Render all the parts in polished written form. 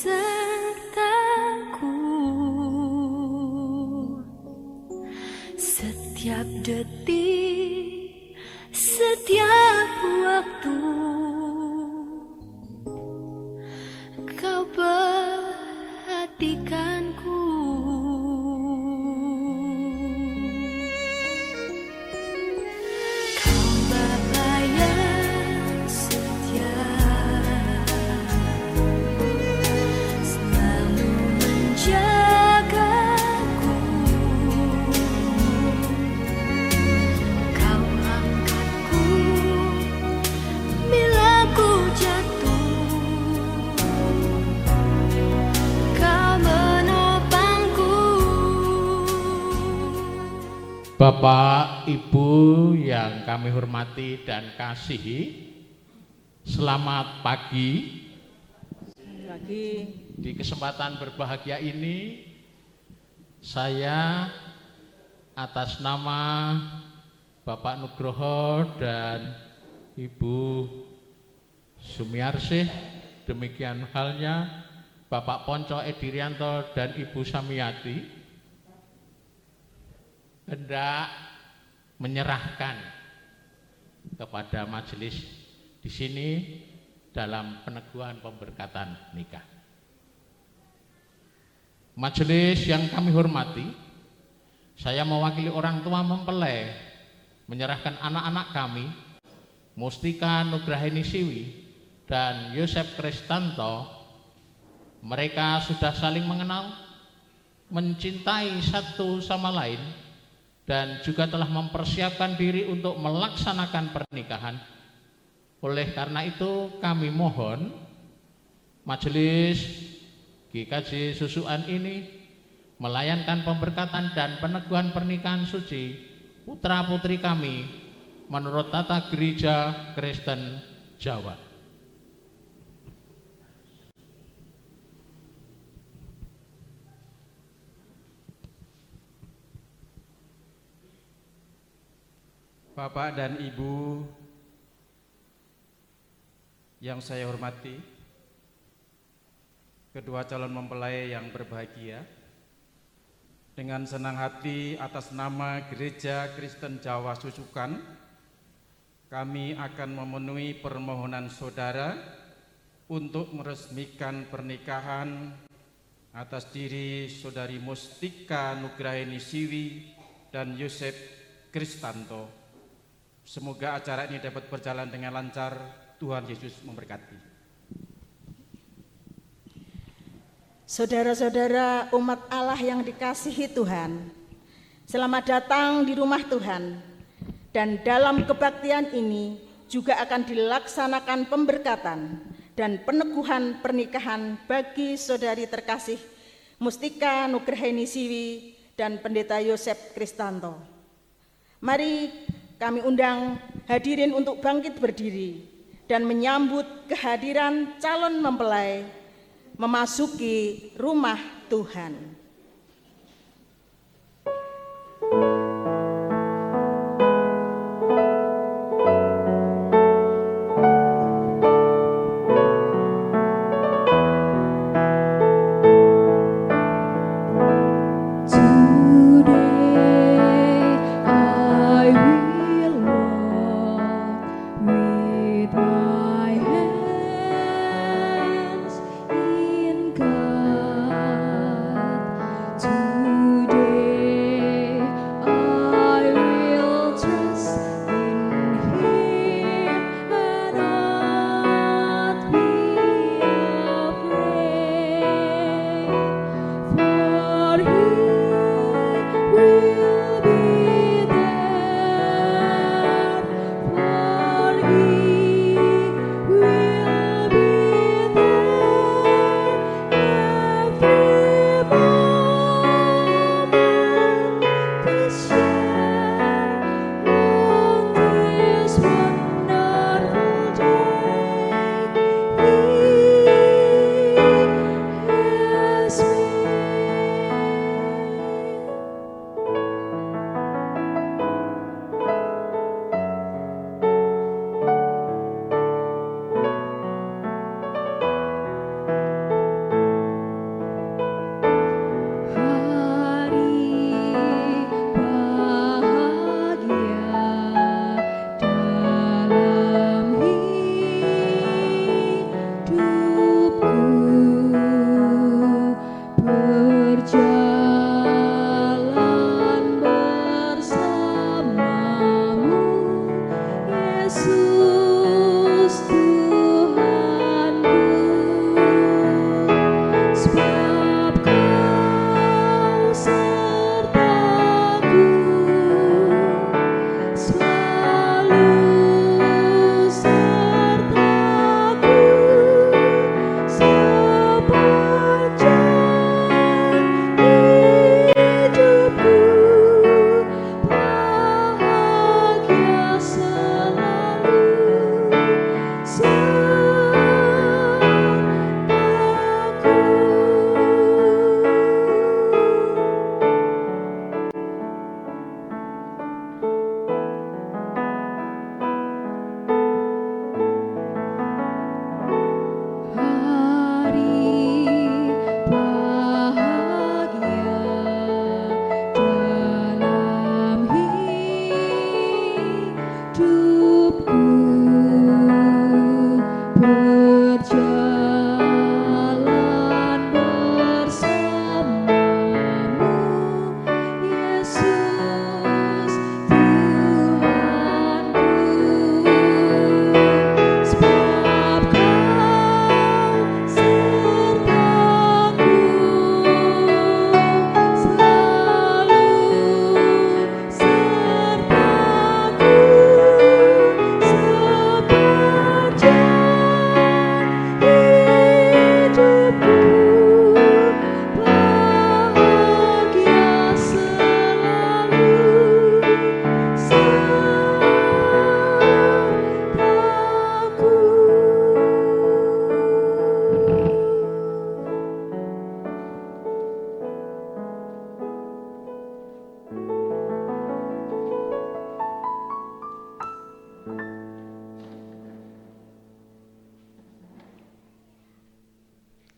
sertaku setiap detik, setiap waktu. Kau perhatikanku. Kau Bapa yang setia, selalu menjagaku. Kau angkatku bila ku jatuh. Kau menopangku. Bapak, Ibu yang kami hormati dan kasihi, selamat pagi. Di kesempatan berbahagia ini, saya atas nama Bapak Nugroho dan Ibu Sumiarsih, demikian halnya Bapak Ponco Edirianto dan Ibu Samiyati, hendak menyerahkan kepada majelis di sini dalam peneguhan pemberkatan nikah. Majelis yang kami hormati, saya mewakili orang tua mempelai menyerahkan anak-anak kami, Mustika Nugraheni Siwi dan Yosef Kristanto. Mereka sudah saling mengenal, mencintai satu sama lain, dan juga telah mempersiapkan diri untuk melaksanakan pernikahan. Oleh karena itu kami mohon majelis GKJ Susukan ini melayankan pemberkatan dan peneguhan pernikahan suci putra putri kami menurut tata gereja Kristen Jawa. Bapak dan Ibu yang saya hormati, kedua calon mempelai yang berbahagia, dengan senang hati atas nama Gereja Kristen Jawa Susukan, kami akan memenuhi permohonan saudara untuk meresmikan pernikahan atas diri Saudari Mustika Nugraheni Siwi dan Yosef Kristanto. Semoga acara ini dapat berjalan dengan lancar. Tuhan Yesus memberkati. Saudara-saudara umat Allah yang dikasihi Tuhan, selamat datang di rumah Tuhan. Dan dalam kebaktian ini juga akan dilaksanakan pemberkatan dan peneguhan pernikahan bagi saudari terkasih Mustika Nugraheni Siwi dan Pendeta Yosef Kristanto. Mari kami undang hadirin untuk bangkit berdiri dan menyambut kehadiran calon mempelai memasuki rumah Tuhan. With my hands in God,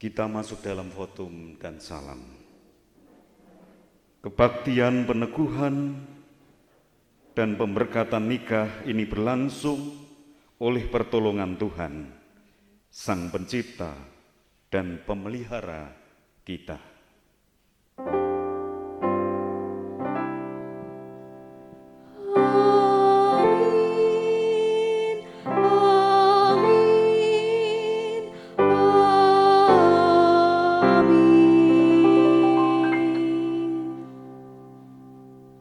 Kita masuk dalam votum dan salam. Kebaktian peneguhan dan pemberkatan nikah ini berlangsung oleh pertolongan Tuhan, Sang Pencipta dan Pemelihara kita.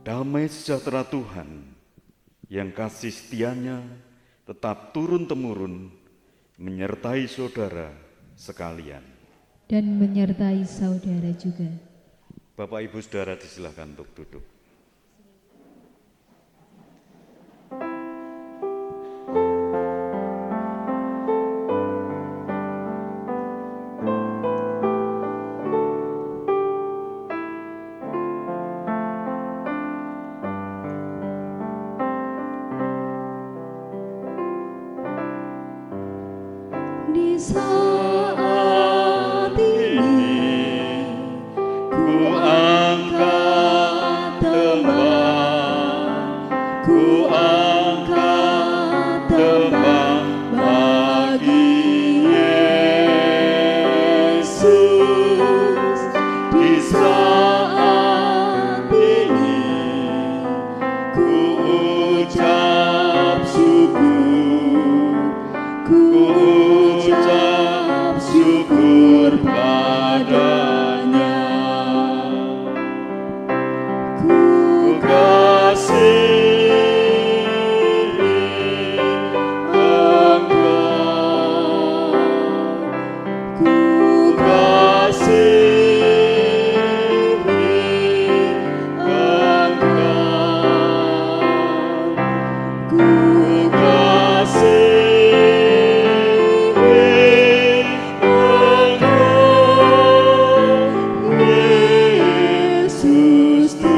Damai sejahtera Tuhan yang kasih setianya tetap turun-temurun menyertai saudara sekalian. Dan menyertai saudara juga. Bapak Ibu Saudara disilakan untuk duduk. Di saat ini ku angkat tembang, ku angkat tembang bagi Yesus. Di saat ini ku ucap syukur, ku ucap syukur padanya. Ku kasihi Engkau, ku kasihi Engkau, ku Yesus Tuhanku.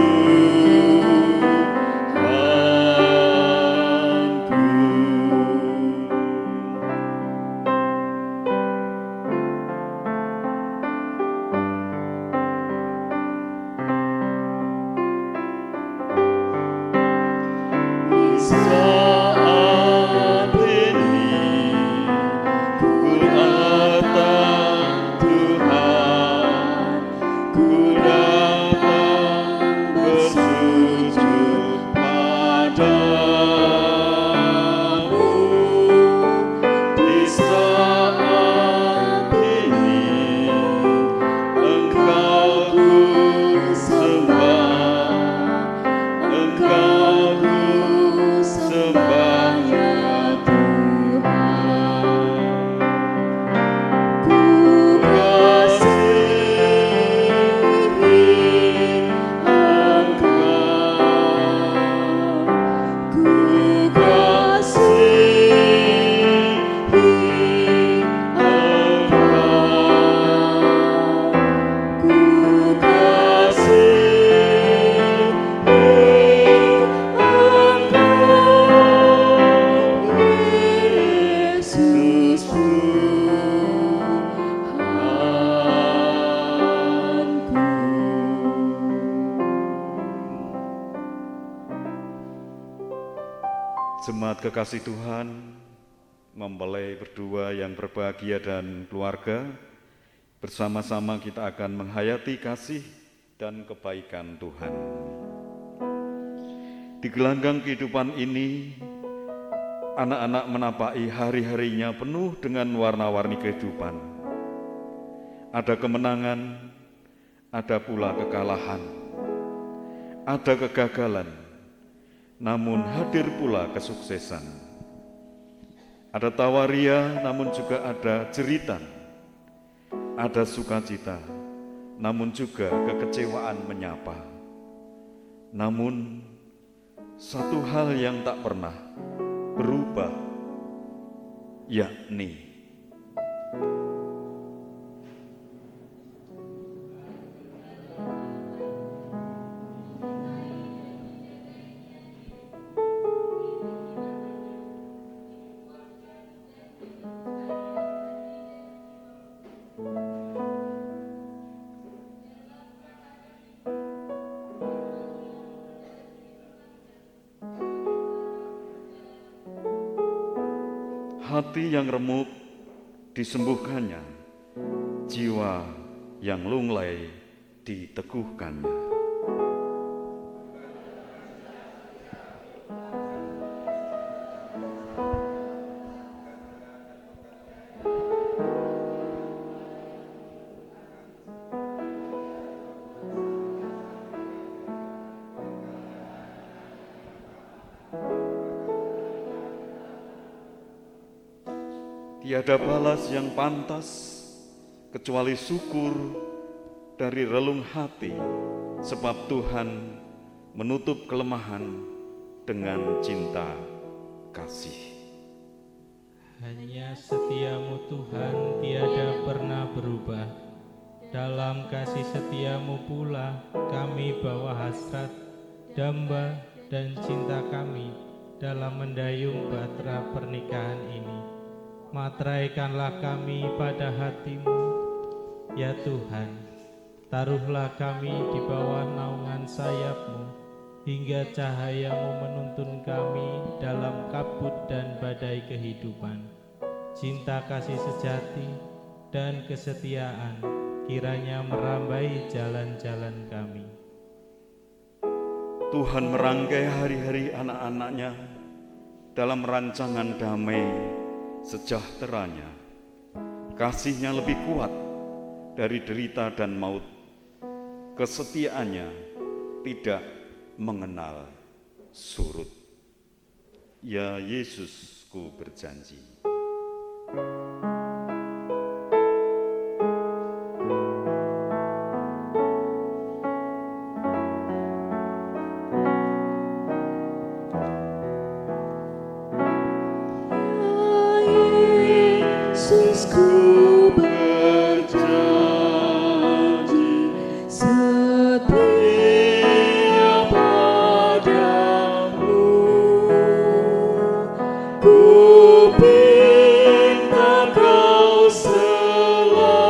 Di saat ini ku datang Tuhan, ku datang bersujud padamu. Di saat ini Engkau ku sembah, Engkau ku sembah ya Tuhan. Ku kasihi Engkau, ku kasihi Engkau, ku Yesus Jemaat kekasih Tuhan, mempelai berdua yang berbahagia dan keluarga, bersama-sama kita akan menghayati kasih dan kebaikan Tuhan. Di gelanggang kehidupan ini, anak-anak menapaki hari-harinya penuh dengan warna-warni kehidupan. Ada kemenangan, ada pula kekalahan, ada kegagalan, namun hadir pula kesuksesan. Ada tawaria, namun juga ada jeritan. Ada sukacita, namun juga kekecewaan menyapa. Namun, satu hal yang tak pernah berubah, yakni hati yang remuk disembuhkannya, jiwa yang lunglai diteguhkannya. Tiada balas yang pantas kecuali syukur dari relung hati, sebab Tuhan menutup kelemahan dengan cinta kasih. Hanya setiamu Tuhan tiada pernah berubah. Dalam kasih setiamu pula kami bawa hasrat, damba dan cinta kami dalam mendayung bahtera pernikahan ini. Materaikanlah kami pada hati-Mu, ya Tuhan. Taruhlah kami di bawah naungan sayap-Mu, hingga cahaya-Mu menuntun kami dalam kabut dan badai kehidupan. Cinta kasih sejati dan kesetiaan kiranya merambai jalan-jalan kami. Tuhan merangkai hari-hari anak-anak-Nya dalam rancangan damai sejahteranya. Kasih-Nya lebih kuat dari derita dan maut. Kesetiaannya tidak mengenal surut. Ya Yesus, ku berjanji. Yesusku berjanji setia padamu. Ku pinta kau selalu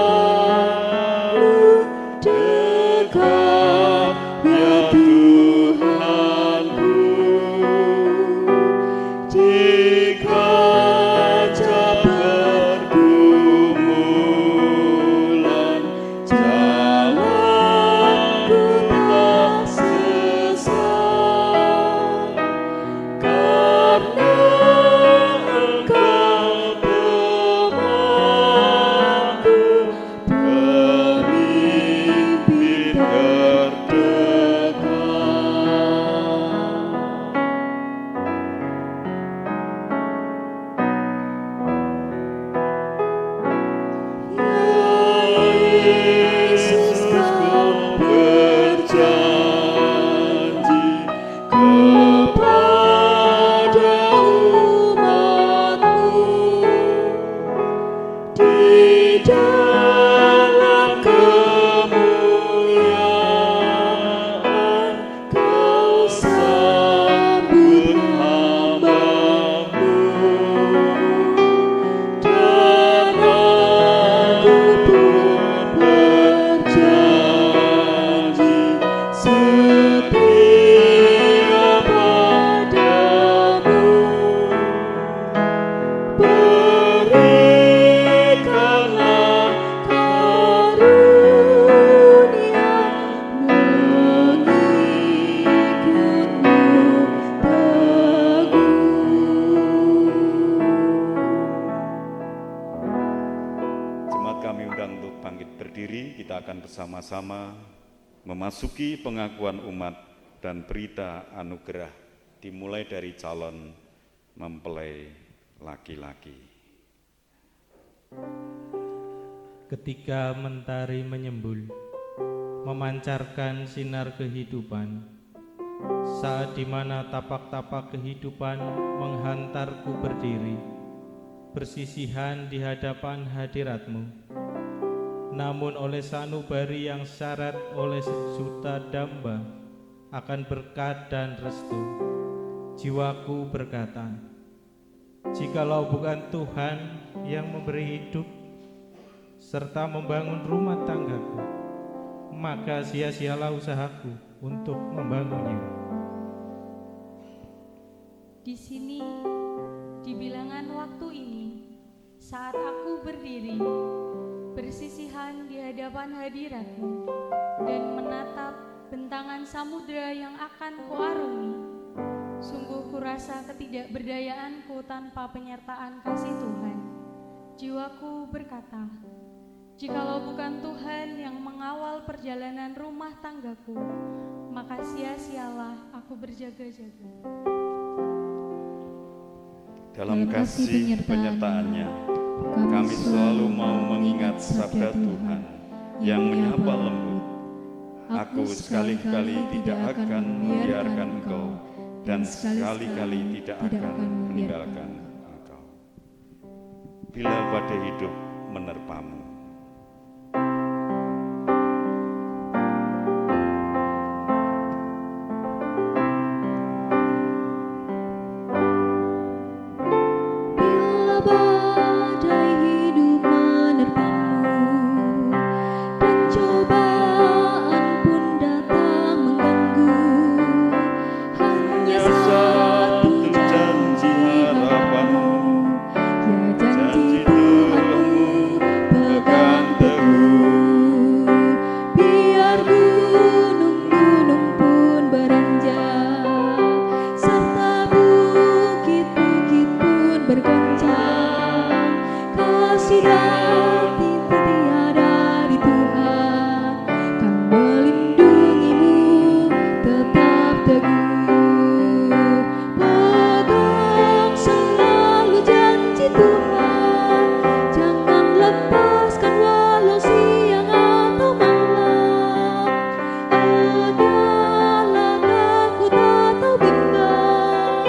dekat, ya Tuhanku. Jika bersama-sama memasuki pengakuan umat dan berita anugerah dimulai dari calon mempelai laki-laki. Ketika mentari menyembul, memancarkan sinar kehidupan, saat dimana tapak-tapak kehidupan menghantarku berdiri, bersisihan di hadapan hadirat-Mu. Namun oleh sanubari yang syarat oleh sejuta damba akan berkat dan restu, jiwaku berkata, jikalau bukan Tuhan yang memberi hidup serta membangun rumah tanggaku, maka sia-sialah usahaku untuk membangunnya. Di sini, di bilangan waktu ini, Saat aku berdiri, bersisihan di hadapan hadirat-Mu dan menatap bentangan samudera yang akan Kuarungi, sungguh kurasa ketidakberdayaanku tanpa penyertaan kasih Tuhan. Jiwaku berkata, jikalau bukan Tuhan yang mengawal perjalanan rumah tanggaku, maka sia-sialah aku berjaga-jaga. Dalam kasih penyertaan-Nya, kami selalu mau mengingat sabda Tuhan yang menyapa lembut. Aku sekali-kali tidak akan membiarkan Engkau dan sekali-kali tidak akan meninggalkan Engkau. Bila badai hidup menerpamu, Bila badai hidup menerpamu dan cobaan pun datang mengganggu, hanya satu janji harapanmu, ya janji Tuhanmu pegang teguh. Biar gunung-gunung pun beranjak, serta bukit-bukit pun bergoncang, kasih dan cinta tiada di Tuhan kan melindungimu tetap teguh. Pegang selalu janji Tuhan, jangan lepaskan walau siang atau malam. Adalah takut atau bimbang,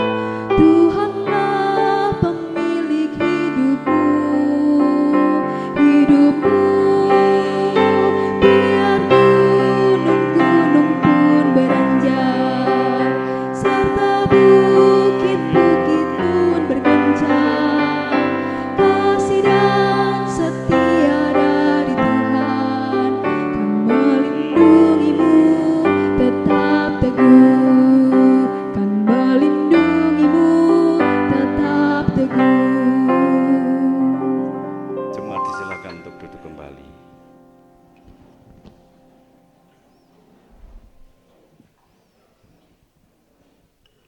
Tuhanlah pemilik hidupmu. Biar gunung-gunung pun beranjak, serta bukit-bukit pun bergoncang, kasih dan setia dari Tuhan kan melindungimu tetap teguh, kan melindungimu tetap teguh. jemaat disilakan untuk duduk kembali.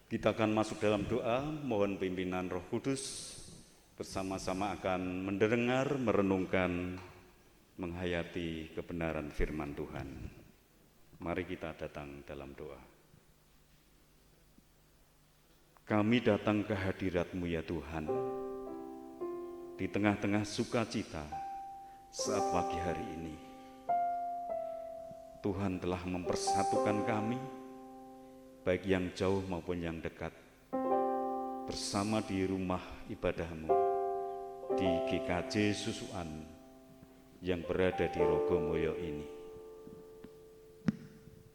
Kita akan masuk dalam doa, mohon pimpinan Roh Kudus, bersama-sama akan mendengar, merenungkan, menghayati kebenaran firman Tuhan. Mari kita datang dalam doa. Kami datang ke hadirat-Mu ya Tuhan, di tengah-tengah sukacita saat pagi hari ini. Tuhan telah mempersatukan kami, baik yang jauh maupun yang dekat, bersama di rumah ibadah-Mu, di GKJ Susukan yang berada di Rogomoyo ini.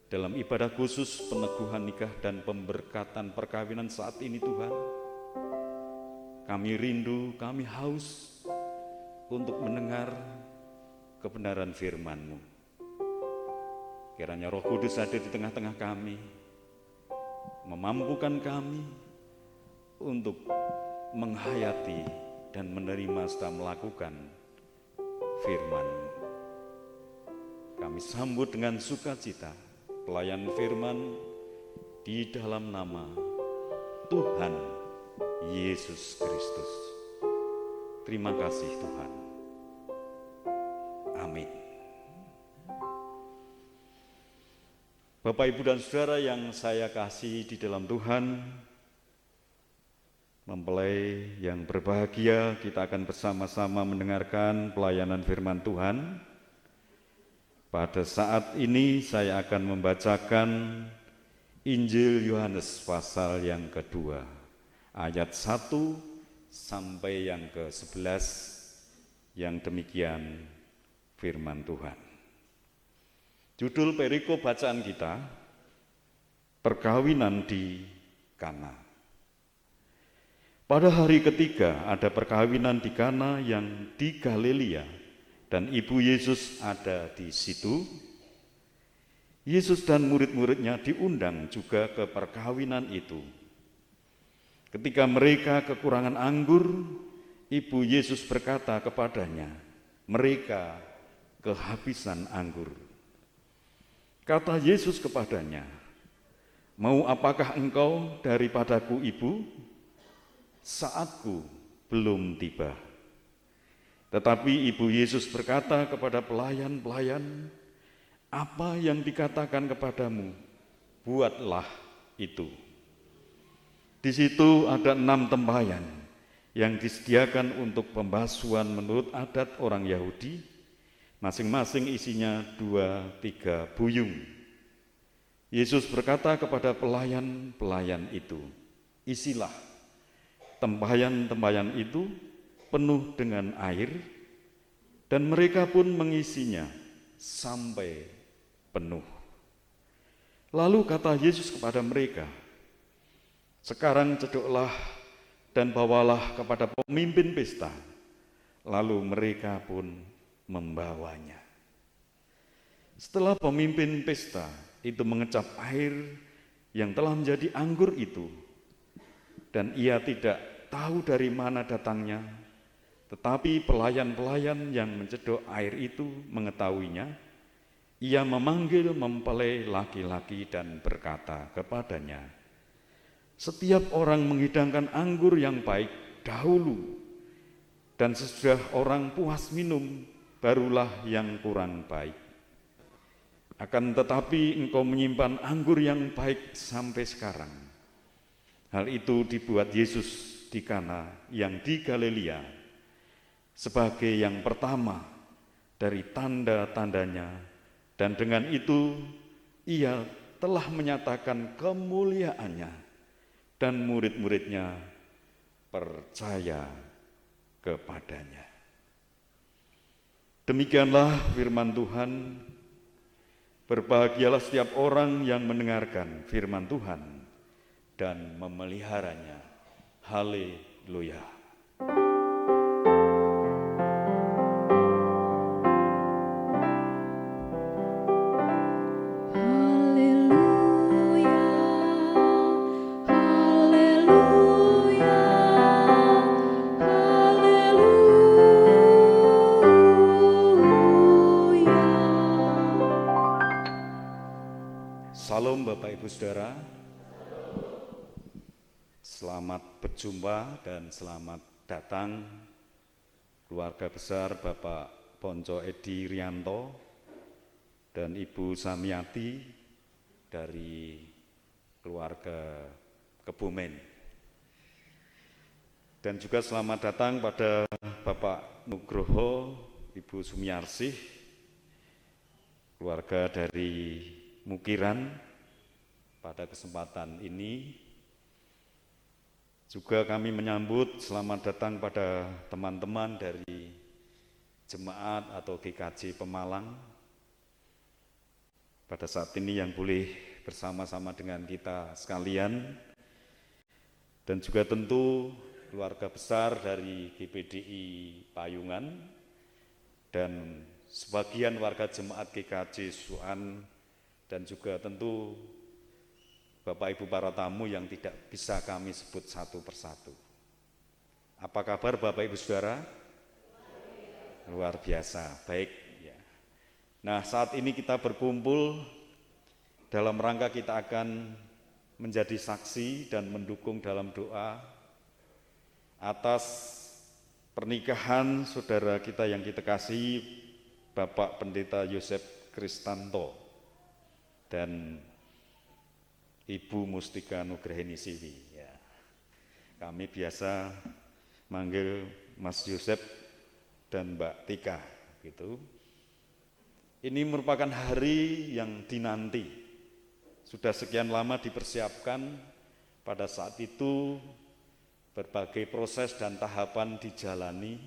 Dalam ibadah khusus peneguhan nikah dan pemberkatan perkawinan saat ini Tuhan, kami rindu, kami haus untuk mendengar kebenaran firman-Mu. Kiranya Roh Kudus ada di tengah-tengah kami, memampukan kami untuk menghayati dan menerima serta melakukan firman-Mu. Kami sambut dengan sukacita pelayan firman di dalam nama Tuhan Yesus Kristus. Terima kasih Tuhan. Amin. Bapak, Ibu, dan Saudara yang saya kasihi di dalam Tuhan, mempelai yang berbahagia, kita akan bersama-sama mendengarkan pelayanan firman Tuhan. Pada saat ini saya akan membacakan Injil Yohanes pasal yang kedua, ayat 1 sampai yang ke-11, yang demikian firman Tuhan. Judul perikop bacaan kita, perkawinan di Kana. Pada hari ketiga ada perkawinan di Kana yang di Galilea, dan ibu Yesus ada di situ. Yesus dan murid-muridnya diundang juga ke perkawinan itu. Ketika mereka kekurangan anggur, Ibu Yesus berkata kepadanya, mereka kehabisan anggur. Kata Yesus kepadanya, mau apakah engkau daripadaku, Ibu? Saatku belum tiba. Tetapi Ibu Yesus berkata kepada pelayan-pelayan, apa yang dikatakan kepadamu, buatlah itu. Di situ ada 6 tempayan yang disediakan untuk pembasuhan menurut adat orang Yahudi, masing-masing isinya 2-3 buyung. Yesus berkata kepada pelayan-pelayan itu, isilah tempayan-tempayan itu penuh dengan air, dan mereka pun mengisinya sampai penuh. Lalu kata Yesus kepada mereka, sekarang cedoklah dan bawalah kepada pemimpin pesta. Lalu mereka pun membawanya. Setelah pemimpin pesta itu mengecap air yang telah menjadi anggur itu, dan ia tidak tahu dari mana datangnya, tetapi pelayan-pelayan yang mencedok air itu mengetahuinya, ia memanggil mempelai laki-laki dan berkata kepadanya, setiap orang menghidangkan anggur yang baik dahulu, dan sesudah orang puas minum, barulah yang kurang baik. Akan tetapi engkau menyimpan anggur yang baik sampai sekarang. Hal itu dibuat Yesus di Kana yang di Galilea sebagai yang pertama dari tanda-tandanya, dan dengan itu ia telah menyatakan kemuliaannya, dan murid-muridnya percaya kepadanya. Demikianlah firman Tuhan. Berbahagialah setiap orang yang mendengarkan firman Tuhan dan memeliharanya. Haleluya. Haleluya, haleluya, haleluya. Salam Bapak Ibu Saudara. Selamat berjumpa dan selamat datang keluarga besar Bapak Ponco Edi Rianto dan Ibu Samiati dari keluarga Kebumen. Dan juga selamat datang pada Bapak Nugroho, Ibu Sumiarsih, keluarga dari Mukiran pada kesempatan ini. Juga kami menyambut selamat datang pada teman-teman dari Jemaat atau GKJ Pemalang pada saat ini yang boleh bersama-sama dengan kita sekalian, dan juga tentu keluarga besar dari GPDI Payungan dan sebagian warga Jemaat GKJ Suan, dan juga tentu Bapak Ibu para tamu yang tidak bisa kami sebut satu persatu. Apa kabar Bapak Ibu Saudara? Luar biasa, baik ya. Nah, saat ini kita berkumpul dalam rangka kita akan menjadi saksi dan mendukung dalam doa atas pernikahan saudara kita yang kita kasihi, Bapak Pendeta Yosef Kristanto dan Ibu Mustika Nugraheni Siwi. Ya. Kami biasa manggil Mas Yosef dan Mbak Tika, gitu. Ini merupakan hari yang dinanti. Sudah sekian lama dipersiapkan. Pada saat itu berbagai proses dan tahapan dijalani.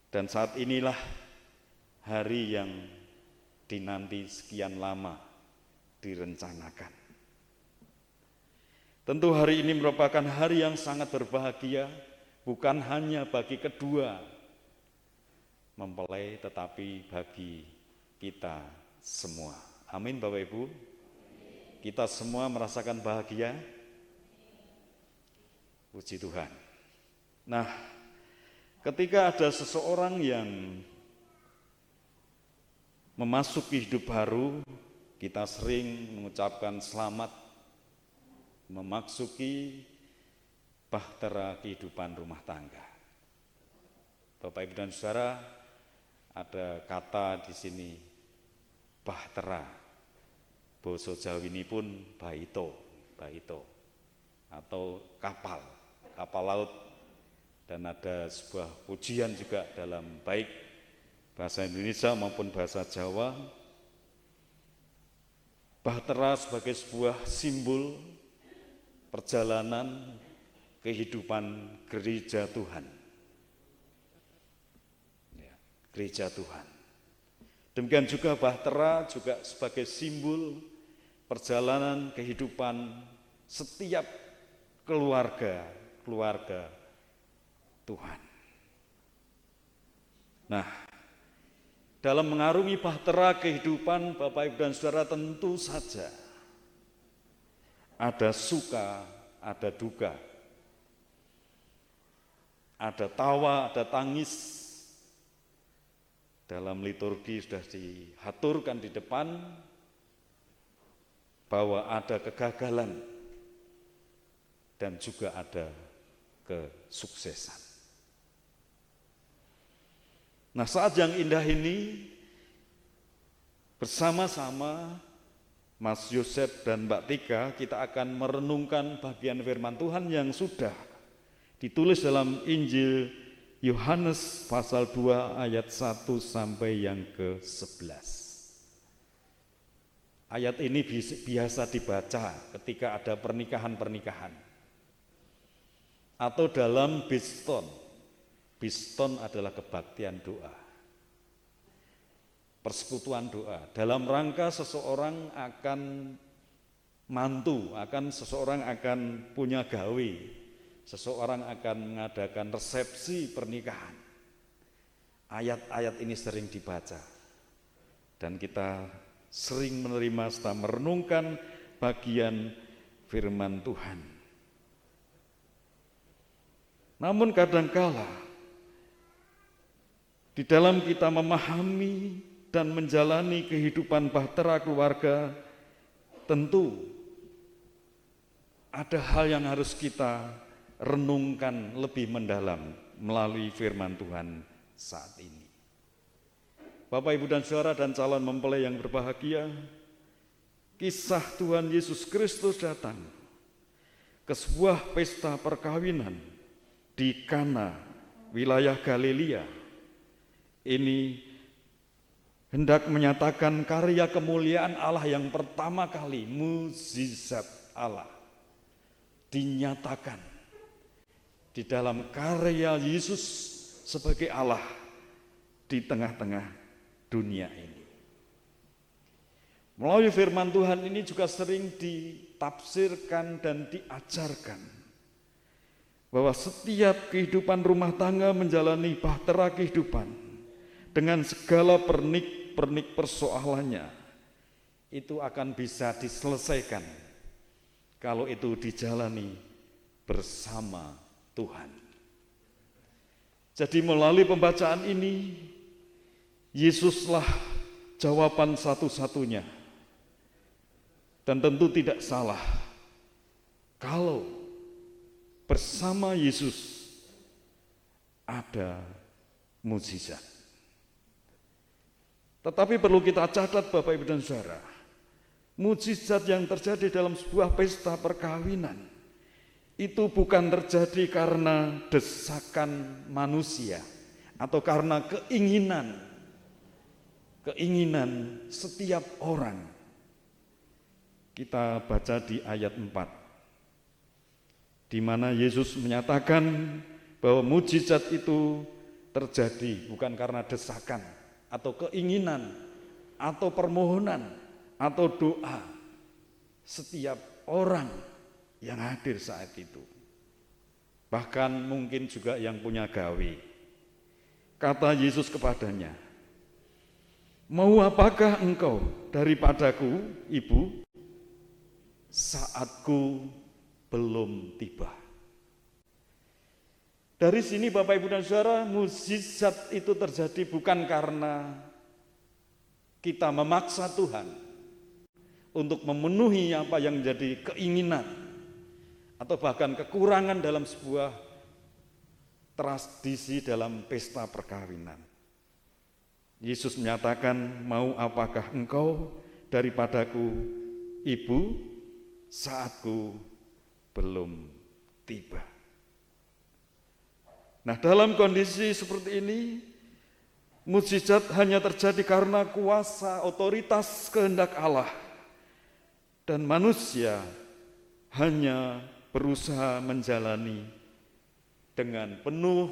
Dan saat inilah hari yang dinanti sekian lama direncanakan. Tentu hari ini merupakan hari yang sangat berbahagia, bukan hanya bagi kedua mempelai, tetapi bagi kita semua. Amin Bapak Ibu. Kita semua merasakan bahagia. Puji Tuhan. Nah, ketika ada seseorang yang memasuki hidup baru, kita sering mengucapkan selamat memasuki bahtera kehidupan rumah tangga. Bapak Ibu dan Saudara, ada kata di sini bahtera. Basa Jawi ini pun baito atau kapal laut, dan ada sebuah pujian juga dalam baik bahasa Indonesia maupun bahasa Jawa. Bahtera sebagai sebuah simbol perjalanan kehidupan gereja Tuhan. Gereja Tuhan. Demikian juga bahtera juga sebagai simbol perjalanan kehidupan setiap keluarga Tuhan. Nah, dalam mengarungi bahtera kehidupan Bapak Ibu dan Saudara, tentu saja ada suka, ada duka, ada tawa, ada tangis. Dalam liturgi sudah diaturkan di depan bahwa ada kegagalan dan juga ada kesuksesan. Nah, saat yang indah ini bersama-sama Mas Yosef dan Mbak Tika, kita akan merenungkan bagian firman Tuhan yang sudah ditulis dalam Injil Yohanes pasal 2 ayat 1 sampai yang ke-11. Ayat ini biasa dibaca ketika ada pernikahan-pernikahan atau dalam biston. Biston adalah kebaktian doa, persekutuan doa. Dalam rangka seseorang akan mantu, seseorang akan punya gawe, seseorang akan mengadakan resepsi pernikahan. Ayat-ayat ini sering dibaca dan kita sering menerima serta merenungkan bagian firman Tuhan. Namun kadangkala di dalam kita memahami dan menjalani kehidupan bahtera keluarga, tentu ada hal yang harus kita renungkan lebih mendalam melalui firman Tuhan saat ini. Bapak, Ibu dan Saudara dan calon mempelai yang berbahagia, kisah Tuhan Yesus Kristus datang ke sebuah pesta perkawinan di Kana, wilayah Galilea. Ini hendak menyatakan karya kemuliaan Allah yang pertama kali, mukjizat Allah dinyatakan di dalam karya Yesus sebagai Allah di tengah-tengah dunia ini. Melalui firman Tuhan ini juga sering ditafsirkan dan diajarkan bahwa setiap kehidupan rumah tangga menjalani bahtera kehidupan dengan segala pernik-pernik persoalannya, itu akan bisa diselesaikan kalau itu dijalani bersama Tuhan. Jadi melalui pembacaan ini, Yesuslah jawaban satu-satunya. Dan tentu tidak salah kalau bersama Yesus ada mukjizat. Tetapi perlu kita catat Bapak Ibu dan Saudara, mukjizat yang terjadi dalam sebuah pesta perkawinan itu bukan terjadi karena desakan manusia atau karena keinginan setiap orang. Kita baca di ayat 4, di mana Yesus menyatakan bahwa mukjizat itu terjadi bukan karena desakan atau keinginan atau permohonan atau doa setiap orang yang hadir saat itu. Bahkan mungkin juga yang punya gawe. Kata Yesus kepadanya, "Mau apakah engkau daripadaku, Ibu? Saatku belum tiba." Dari sini Bapak Ibu dan Saudara, mukjizat itu terjadi bukan karena kita memaksa Tuhan untuk memenuhi apa yang menjadi keinginan atau bahkan kekurangan dalam sebuah tradisi dalam pesta perkawinan. Yesus menyatakan, mau apakah engkau daripadaku, Ibu, saatku belum tiba. Nah, dalam kondisi seperti ini, mukjizat hanya terjadi karena kuasa otoritas kehendak Allah, dan manusia hanya berusaha menjalani dengan penuh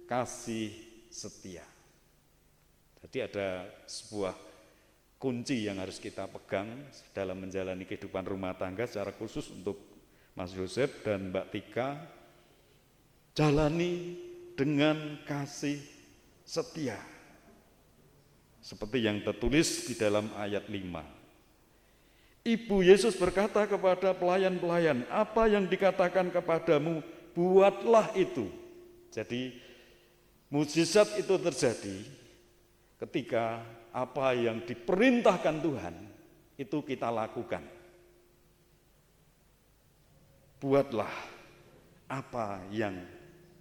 kasih setia. Jadi ada sebuah kunci yang harus kita pegang dalam menjalani kehidupan rumah tangga, secara khusus untuk Mas Yosef dan Mbak Tika. Jalani dengan kasih setia, seperti yang tertulis di dalam ayat 5. Ibu Yesus berkata kepada pelayan-pelayan, apa yang dikatakan kepadamu, buatlah itu. Jadi mukjizat itu terjadi ketika apa yang diperintahkan Tuhan itu kita lakukan. Buatlah apa yang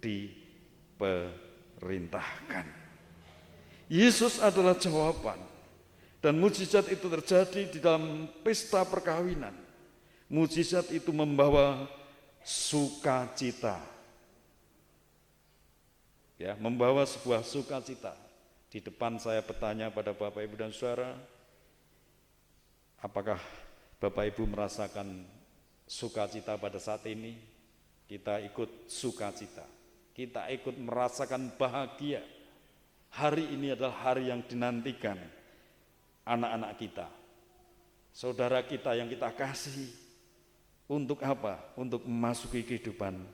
diperintahkan. Yesus adalah jawaban, dan mukjizat itu terjadi di dalam pesta perkawinan. Mukjizat itu membawa sukacita, ya, membawa sebuah sukacita. Di depan saya bertanya pada Bapak Ibu dan Saudara, apakah Bapak Ibu merasakan sukacita pada saat ini? Kita ikut sukacita. Kita ikut merasakan bahagia. Hari ini adalah hari yang dinantikan anak-anak kita, saudara kita yang kita kasih. Untuk apa? Untuk memasuki kehidupan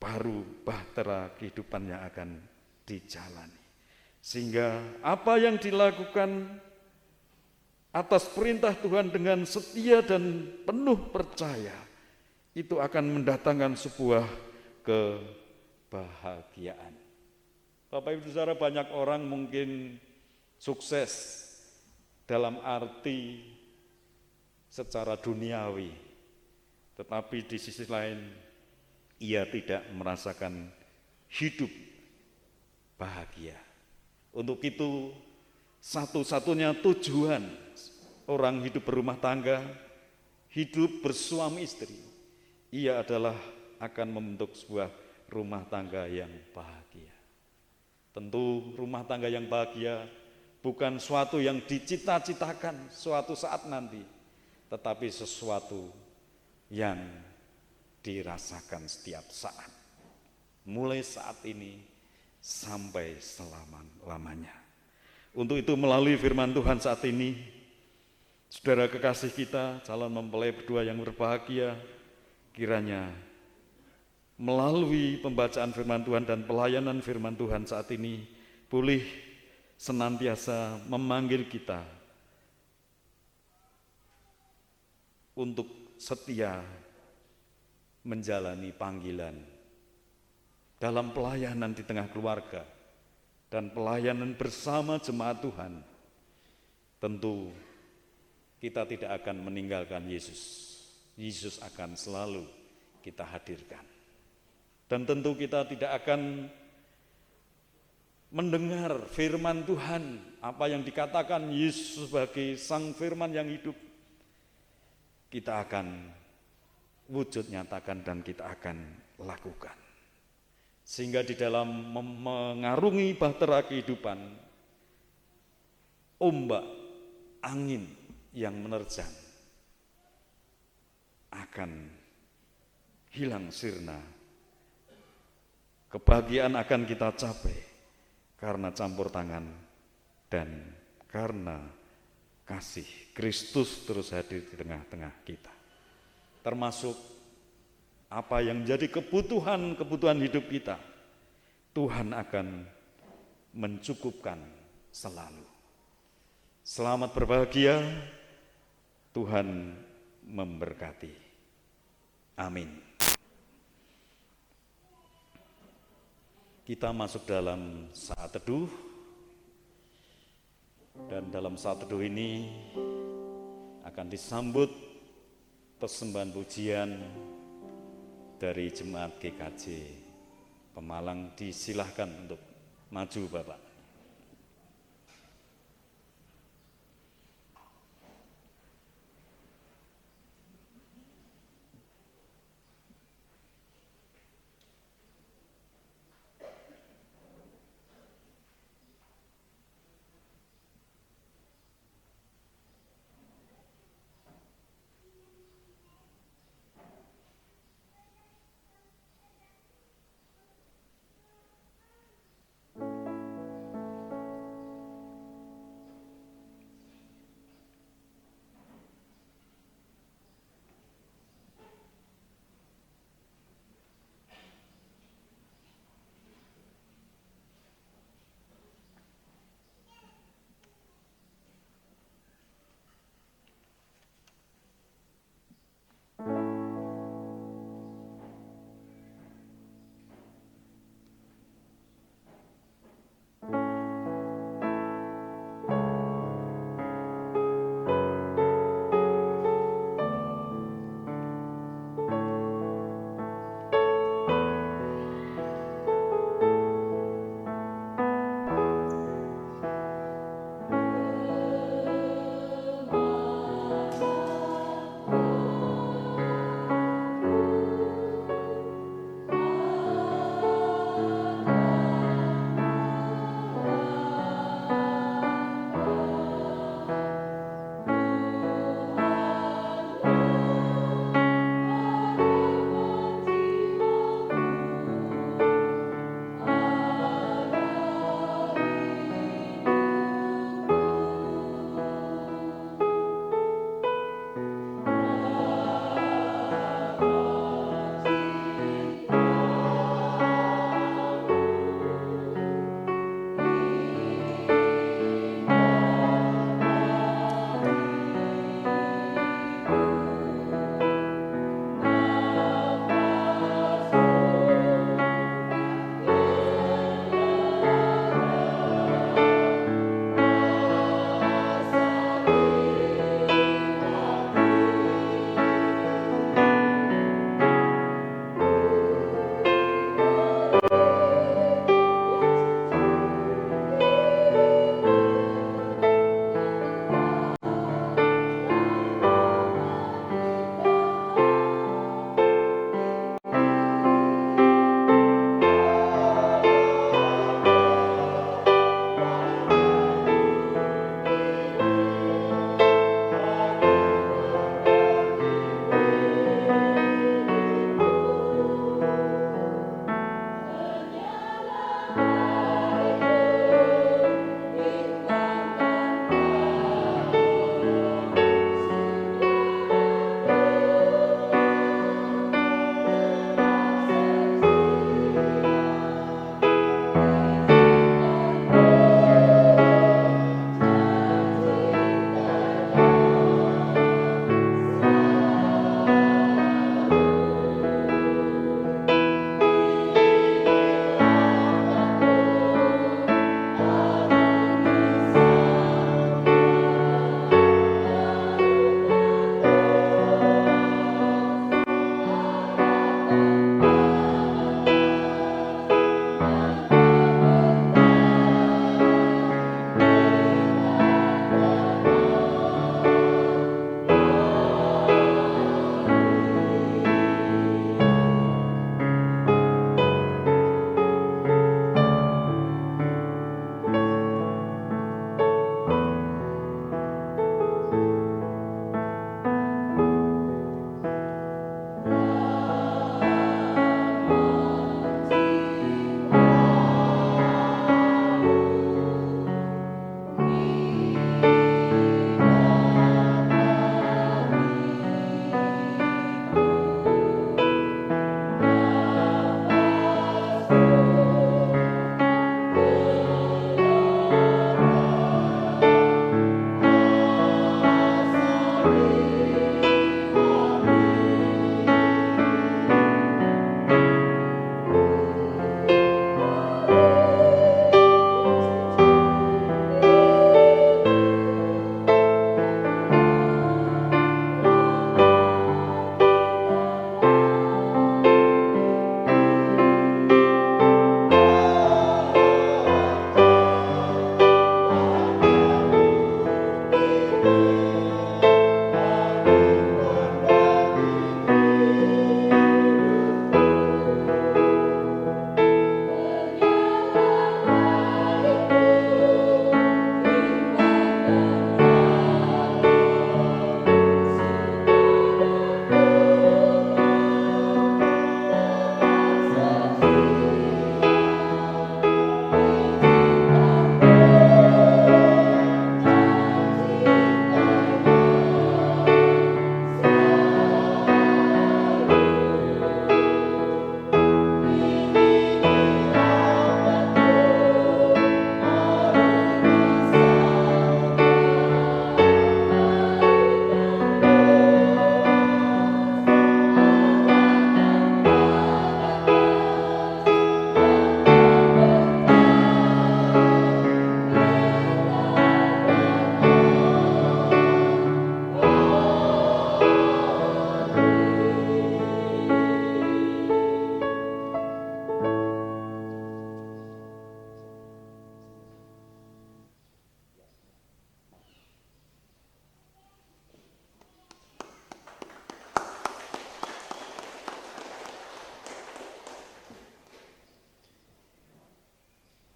baru, bahtera kehidupan yang akan dijalani. Sehingga apa yang dilakukan atas perintah Tuhan dengan setia dan penuh percaya, itu akan mendatangkan sebuah kebahagiaan. Bapak Ibu Saudara, banyak orang mungkin sukses dalam arti secara duniawi, tetapi di sisi lain ia tidak merasakan hidup bahagia. Untuk itu satu-satunya tujuan orang hidup berumah tangga, hidup bersuami istri, ia adalah akan membentuk sebuah rumah tangga yang bahagia. Tentu rumah tangga yang bahagia bukan suatu yang dicita-citakan suatu saat nanti, tetapi sesuatu yang dirasakan setiap saat, mulai saat ini sampai selama-lamanya. Untuk itu melalui firman Tuhan saat ini, saudara kekasih kita, calon mempelai berdua yang berbahagia, kiranya melalui pembacaan firman Tuhan dan pelayanan firman Tuhan saat ini boleh senantiasa memanggil kita untuk setia menjalani panggilan dalam pelayanan di tengah keluarga dan pelayanan bersama jemaat Tuhan. Tentu kita tidak akan meninggalkan Yesus. Yesus akan selalu kita hadirkan. Dan tentu kita tidak akan mendengar firman Tuhan, apa yang dikatakan Yesus sebagai sang firman yang hidup, kita akan wujud nyatakan dan kita akan lakukan. Sehingga di dalam mengarungi bahtera kehidupan, ombak angin yang menerjang akan hilang sirna. Kebahagiaan akan kita capai karena campur tangan dan karena kasih Kristus terus hadir di tengah-tengah kita. Termasuk apa yang menjadi kebutuhan hidup kita, Tuhan akan mencukupkan selalu. Selamat berbahagia, Tuhan memberkati. Amin. Kita masuk dalam saat teduh, dan dalam saat teduh ini akan disambut persembahan pujian dari Jemaat GKJ Pemalang. Disilahkan untuk maju, Bapak.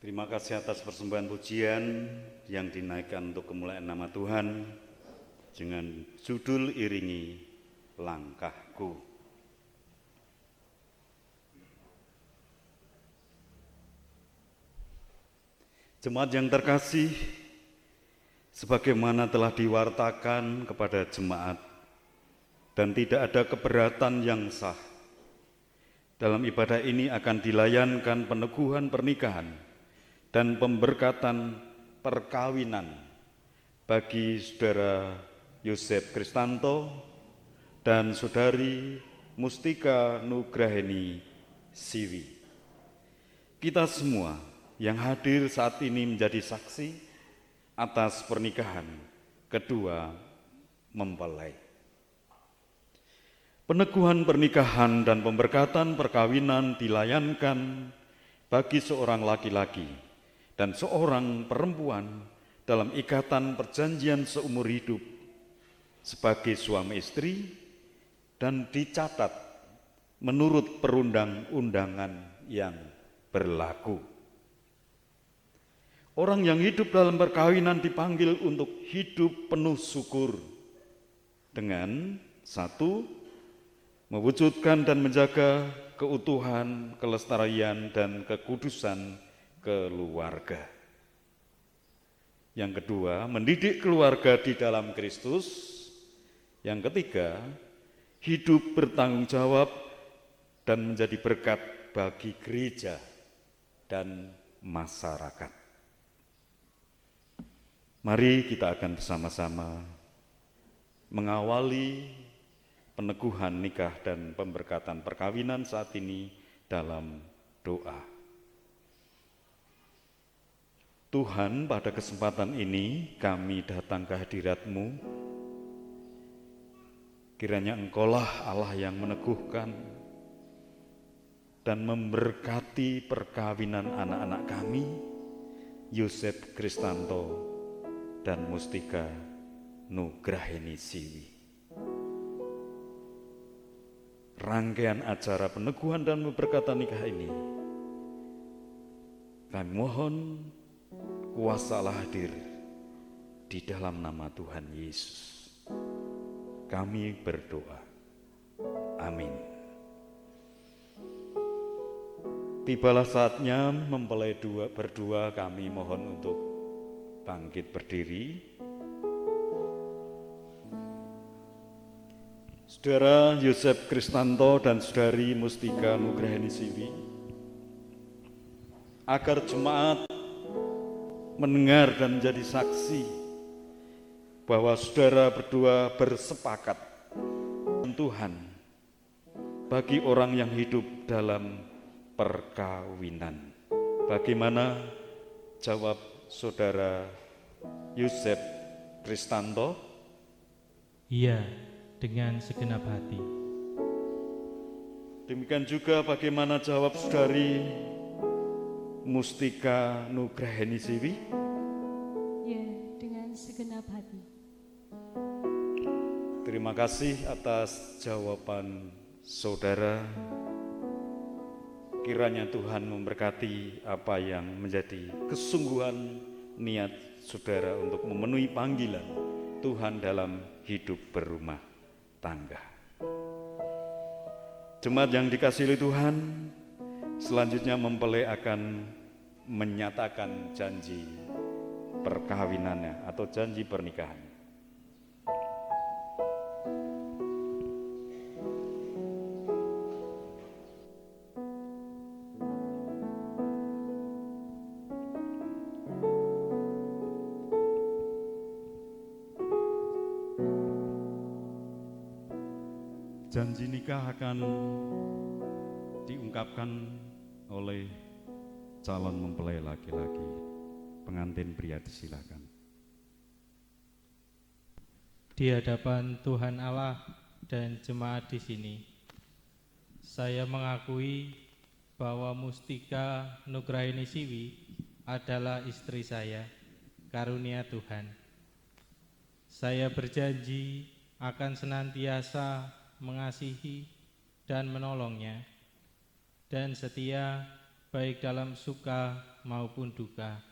Terima kasih atas persembahan pujian yang dinaikkan untuk kemuliaan nama Tuhan dengan judul Iringi Langkahku. Jemaat yang terkasih, sebagaimana telah diwartakan kepada jemaat dan tidak ada keberatan yang sah, dalam ibadah ini akan dilayankan peneguhan pernikahan dan pemberkatan perkawinan bagi Saudara Yosef Kristanto dan Saudari Mustika Nugraheni Siwi. Kita semua yang hadir saat ini menjadi saksi atas pernikahan kedua mempelai. Peneguhan pernikahan dan pemberkatan perkawinan dilayankan bagi seorang laki-laki dan seorang perempuan dalam ikatan perjanjian seumur hidup sebagai suami istri dan dicatat menurut perundang-undangan yang berlaku. Orang yang hidup dalam perkawinan dipanggil untuk hidup penuh syukur dengan satu, mewujudkan dan menjaga keutuhan, kelestarian, dan kekudusan keluarga. Yang kedua, mendidik keluarga di dalam Kristus. Yang ketiga, hidup bertanggung jawab dan menjadi berkat bagi gereja dan masyarakat. Mari kita akan bersama-sama mengawali peneguhan nikah dan pemberkatan perkawinan saat ini dalam doa. Tuhan, pada kesempatan ini kami datang ke hadirat-Mu. Kiranya Engkaulah Allah yang meneguhkan dan memberkati perkawinan anak-anak kami, Yosef Kristanto dan Mustika Nugraheni Siwi. Rangkaian acara peneguhan dan pemberkatan nikah ini, kami mohon kuasa Allah hadir di dalam nama Tuhan Yesus. Kami berdoa. Amin. Tibalah saatnya mempelai berdua kami mohon untuk bangkit berdiri. Saudara Yosef Kristanto dan Saudari Mustika Nugraheni Siwi, agar jemaat mendengar dan menjadi saksi bahwa saudara berdua bersepakat dengan Tuhan bagi orang yang hidup dalam perkawinan. Bagaimana jawab Saudara Yosef Kristanto? Iya, dengan segenap hati. Demikian juga bagaimana jawab Saudari Mustika Nugraheni Siwi? Ya, dengan segenap hati. Terima kasih atas jawaban saudara. Kiranya Tuhan memberkati apa yang menjadi kesungguhan niat saudara untuk memenuhi panggilan Tuhan dalam hidup berumah tangga. Jemaat yang dikasihi Tuhan, selanjutnya mempelai akan menyatakan janji perkawinannya atau janji pernikahan. Janji nikah akan diungkapkan oleh calon mempelai laki-laki. Pengantin pria disilakan. Di hadapan Tuhan Allah dan jemaat di sini, saya mengakui bahwa Mustika Nugraheni Siwi adalah istri saya, karunia Tuhan. Saya berjanji akan senantiasa mengasihi dan menolongnya, dan setia baik dalam suka maupun duka.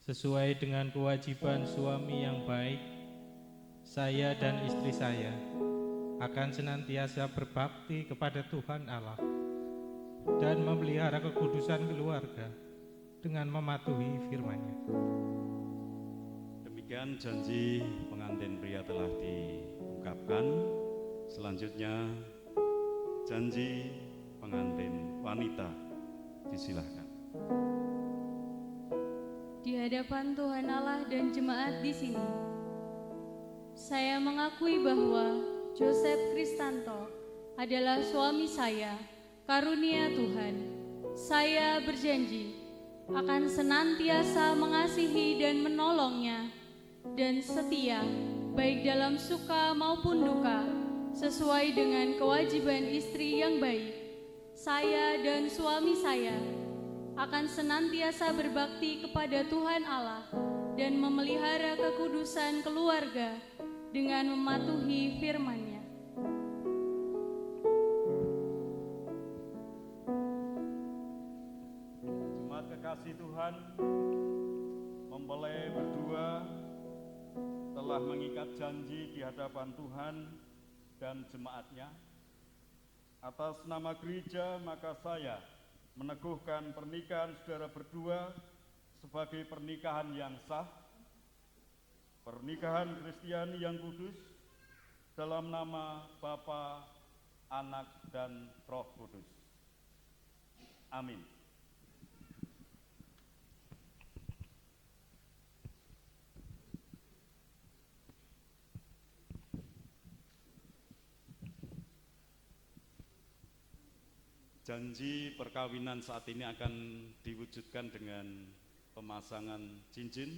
Sesuai dengan kewajiban suami yang baik, saya dan istri saya akan senantiasa berbakti kepada Tuhan Allah dan memelihara kekudusan keluarga dengan mematuhi firman-Nya. Demikian janji pengantin pria telah diungkapkan. Selanjutnya janji pengantin wanita, disilahkan. Di hadapan Tuhan Allah dan jemaat di sini, saya mengakui bahwa Joseph Kristanto adalah suami saya, karunia Tuhan. Saya berjanji akan senantiasa mengasihi dan menolongnya dan setia, baik dalam suka maupun duka, sesuai dengan kewajiban istri yang baik. Saya dan suami saya akan senantiasa berbakti kepada Tuhan Allah dan memelihara kekudusan keluarga dengan mematuhi firman-Nya. Jemaat kekasih Tuhan, mempelai berdua telah mengikat janji di hadapan Tuhan dan jemaatnya. Atas nama gereja, maka saya meneguhkan pernikahan saudara berdua sebagai pernikahan yang sah, pernikahan Kristiani yang kudus, dalam nama Bapa, Anak, dan Roh Kudus. Amin. Janji perkawinan saat ini akan diwujudkan dengan pemasangan cincin.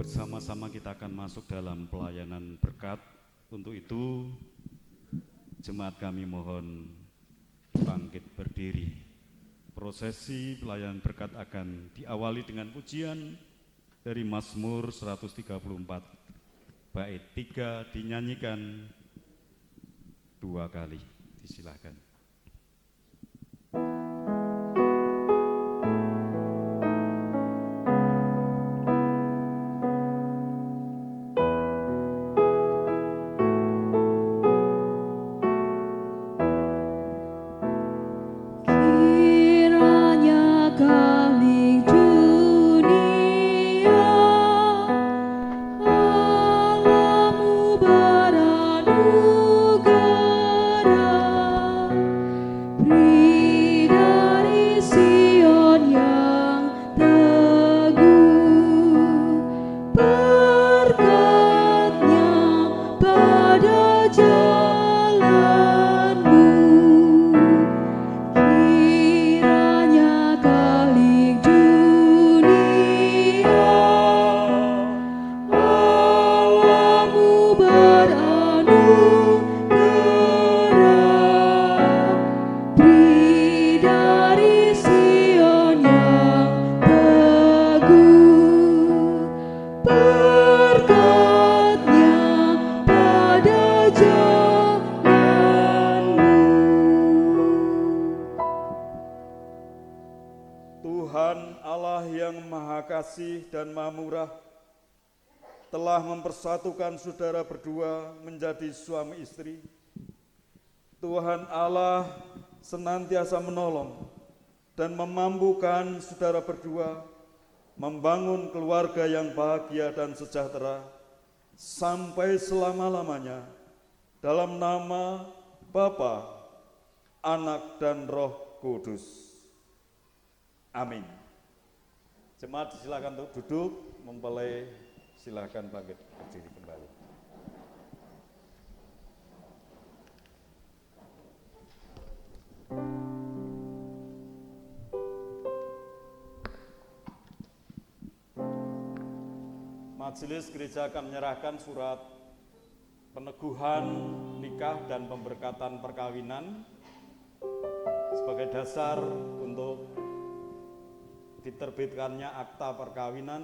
Bersama-sama kita akan masuk dalam pelayanan berkat. Untuk itu, jemaat kami mohon bangkit berdiri. Prosesi pelayanan berkat akan diawali dengan pujian dari Mazmur 134. Bait 3 dinyanyikan 2 kali. Disilakan. Tuhan Allah yang Maha Kasih dan Maha Murah telah mempersatukan saudara berdua menjadi suami istri. Tuhan Allah senantiasa menolong dan memampukan saudara berdua membangun keluarga yang bahagia dan sejahtera sampai selama-lamanya, dalam nama Bapa, Anak, dan Roh Kudus. Amin. Jemaat silakan untuk duduk, mempelai silakan bangkit berdiri kembali. Majelis Gereja akan menyerahkan surat peneguhan nikah dan pemberkatan perkawinan sebagai dasar untuk diterbitkannya akta perkawinan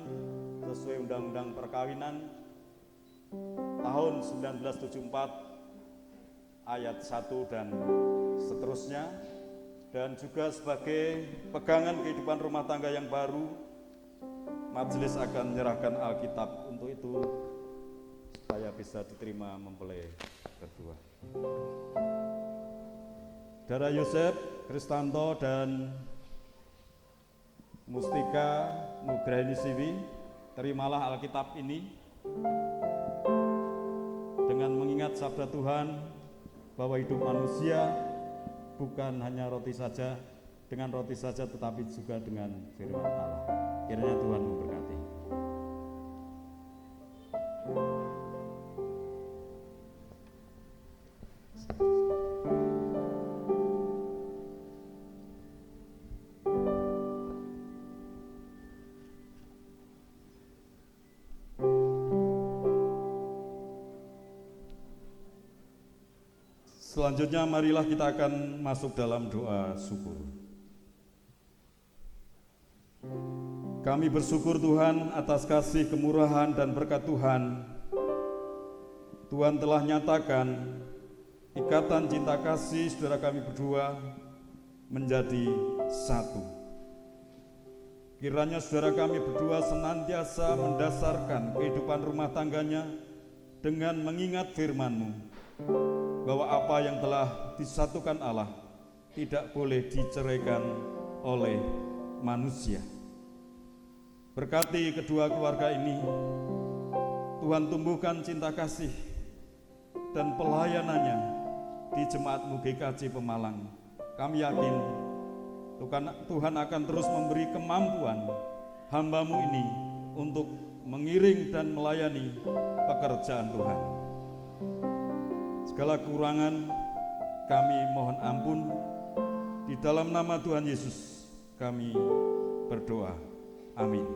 sesuai Undang-Undang Perkawinan tahun 1974 ayat 1 dan seterusnya, dan juga sebagai pegangan kehidupan rumah tangga yang baru. Majelis akan menyerahkan Alkitab untuk itu supaya bisa diterima mempelai berdua. Saudara Yosef Kristanto dan Mustika Nugrahanisiwi, terimalah Alkitab ini dengan mengingat sabda Tuhan bahwa hidup manusia bukan hanya roti saja, dengan roti saja tetapi juga dengan firman Allah. Kiranya Tuhan memberkati. Selanjutnya marilah kita akan masuk dalam doa syukur. Kami bersyukur Tuhan atas kasih, kemurahan, dan berkat Tuhan. Tuhan telah nyatakan ikatan cinta kasih saudara kami berdua menjadi satu. Kiranya saudara kami berdua senantiasa mendasarkan kehidupan rumah tangganya dengan mengingat firman-Mu, bahwa apa yang telah disatukan Allah tidak boleh diceraikan oleh manusia. Berkati kedua keluarga ini, Tuhan tumbuhkan cinta kasih dan pelayanannya di Jemaat-Mu GKJ Pemalang. Kami yakin Tuhan akan terus memberi kemampuan hamba-Mu ini untuk mengiring dan melayani pekerjaan Tuhan. Segala kekurangan kami mohon ampun. Di dalam nama Tuhan Yesus kami berdoa. Amin.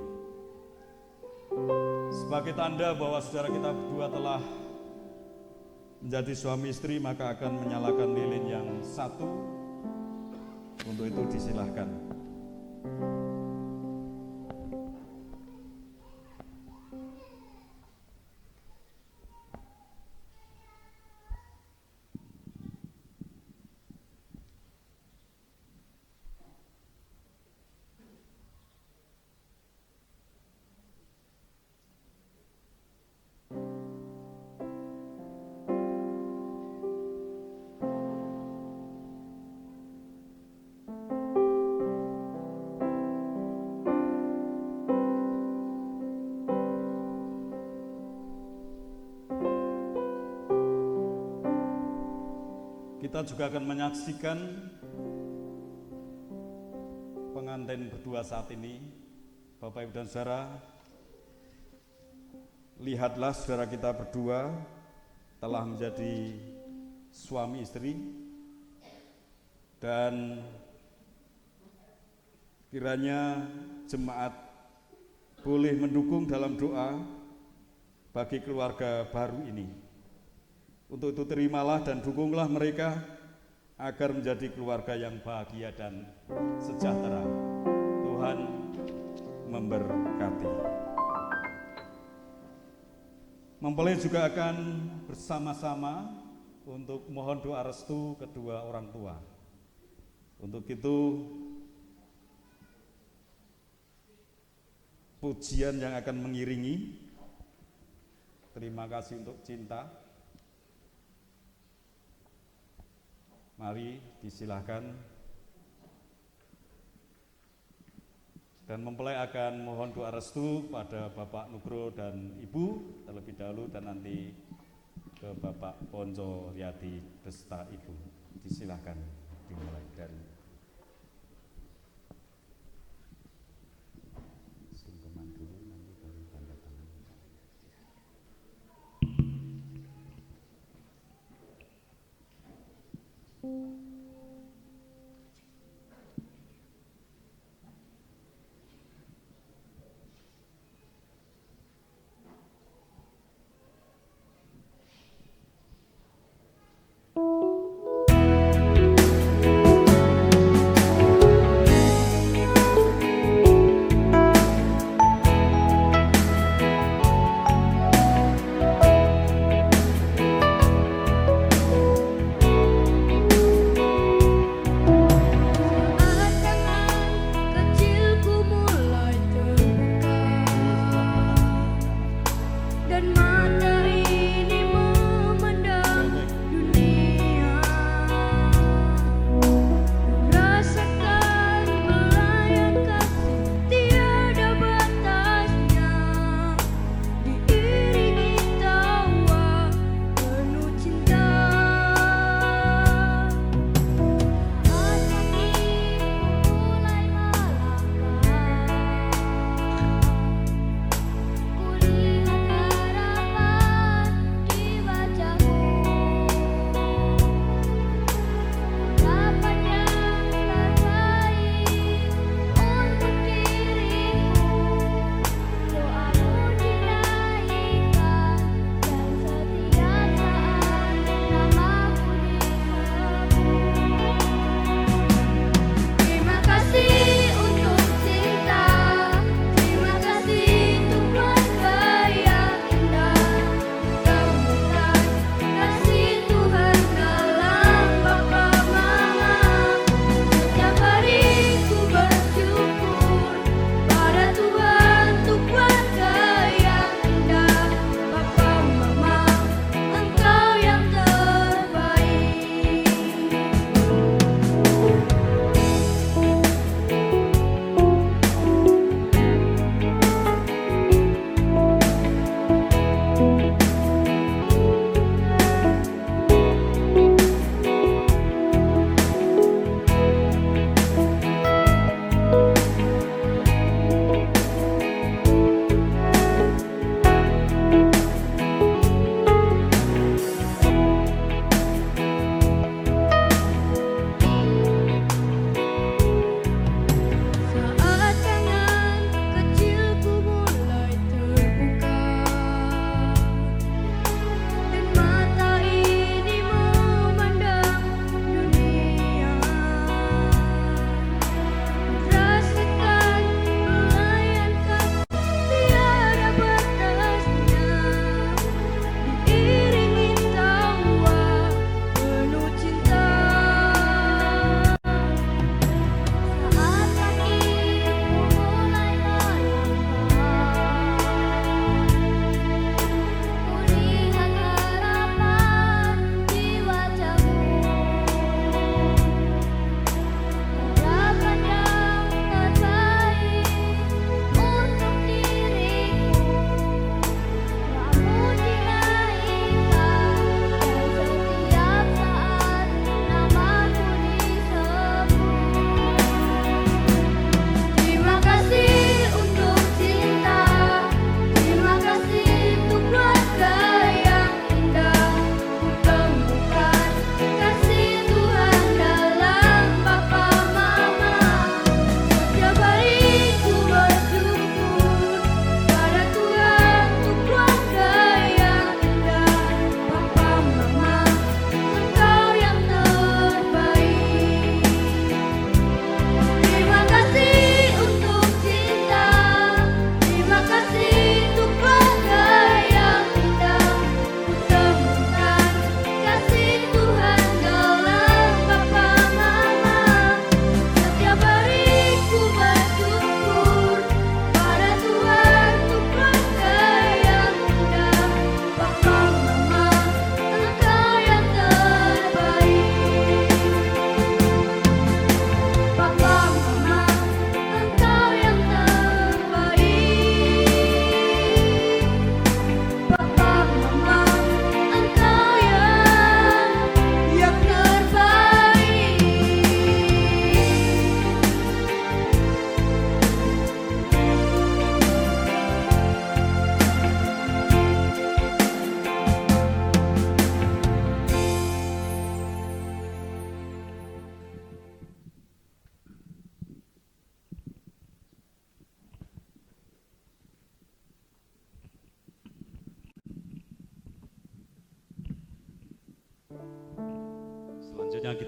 Sebagai tanda bahwa saudara kita berdua telah menjadi suami istri, maka akan menyalakan lilin yang satu. Untuk itu disilahkan. Kita juga akan menyaksikan pengantin berdua saat ini. Bapak Ibu dan Saudara, lihatlah saudara kita berdua telah menjadi suami istri, dan kiranya jemaat boleh mendukung dalam doa bagi keluarga baru ini. Untuk itu terimalah dan dukunglah mereka agar menjadi keluarga yang bahagia dan sejahtera. Tuhan memberkati. Mempelai juga akan bersama-sama untuk mohon doa restu kedua orang tua. Untuk itu pujian yang akan mengiringi. Terima kasih untuk cinta. Mari disilahkan. Dan mempelai akan mohon doa restu pada Bapak Nugro dan Ibu terlebih dahulu, dan nanti ke Bapak Ponco Riyadi beserta Ibu. Disilahkan dimulai dari sungkeman dulu, nanti baru tanda tangan.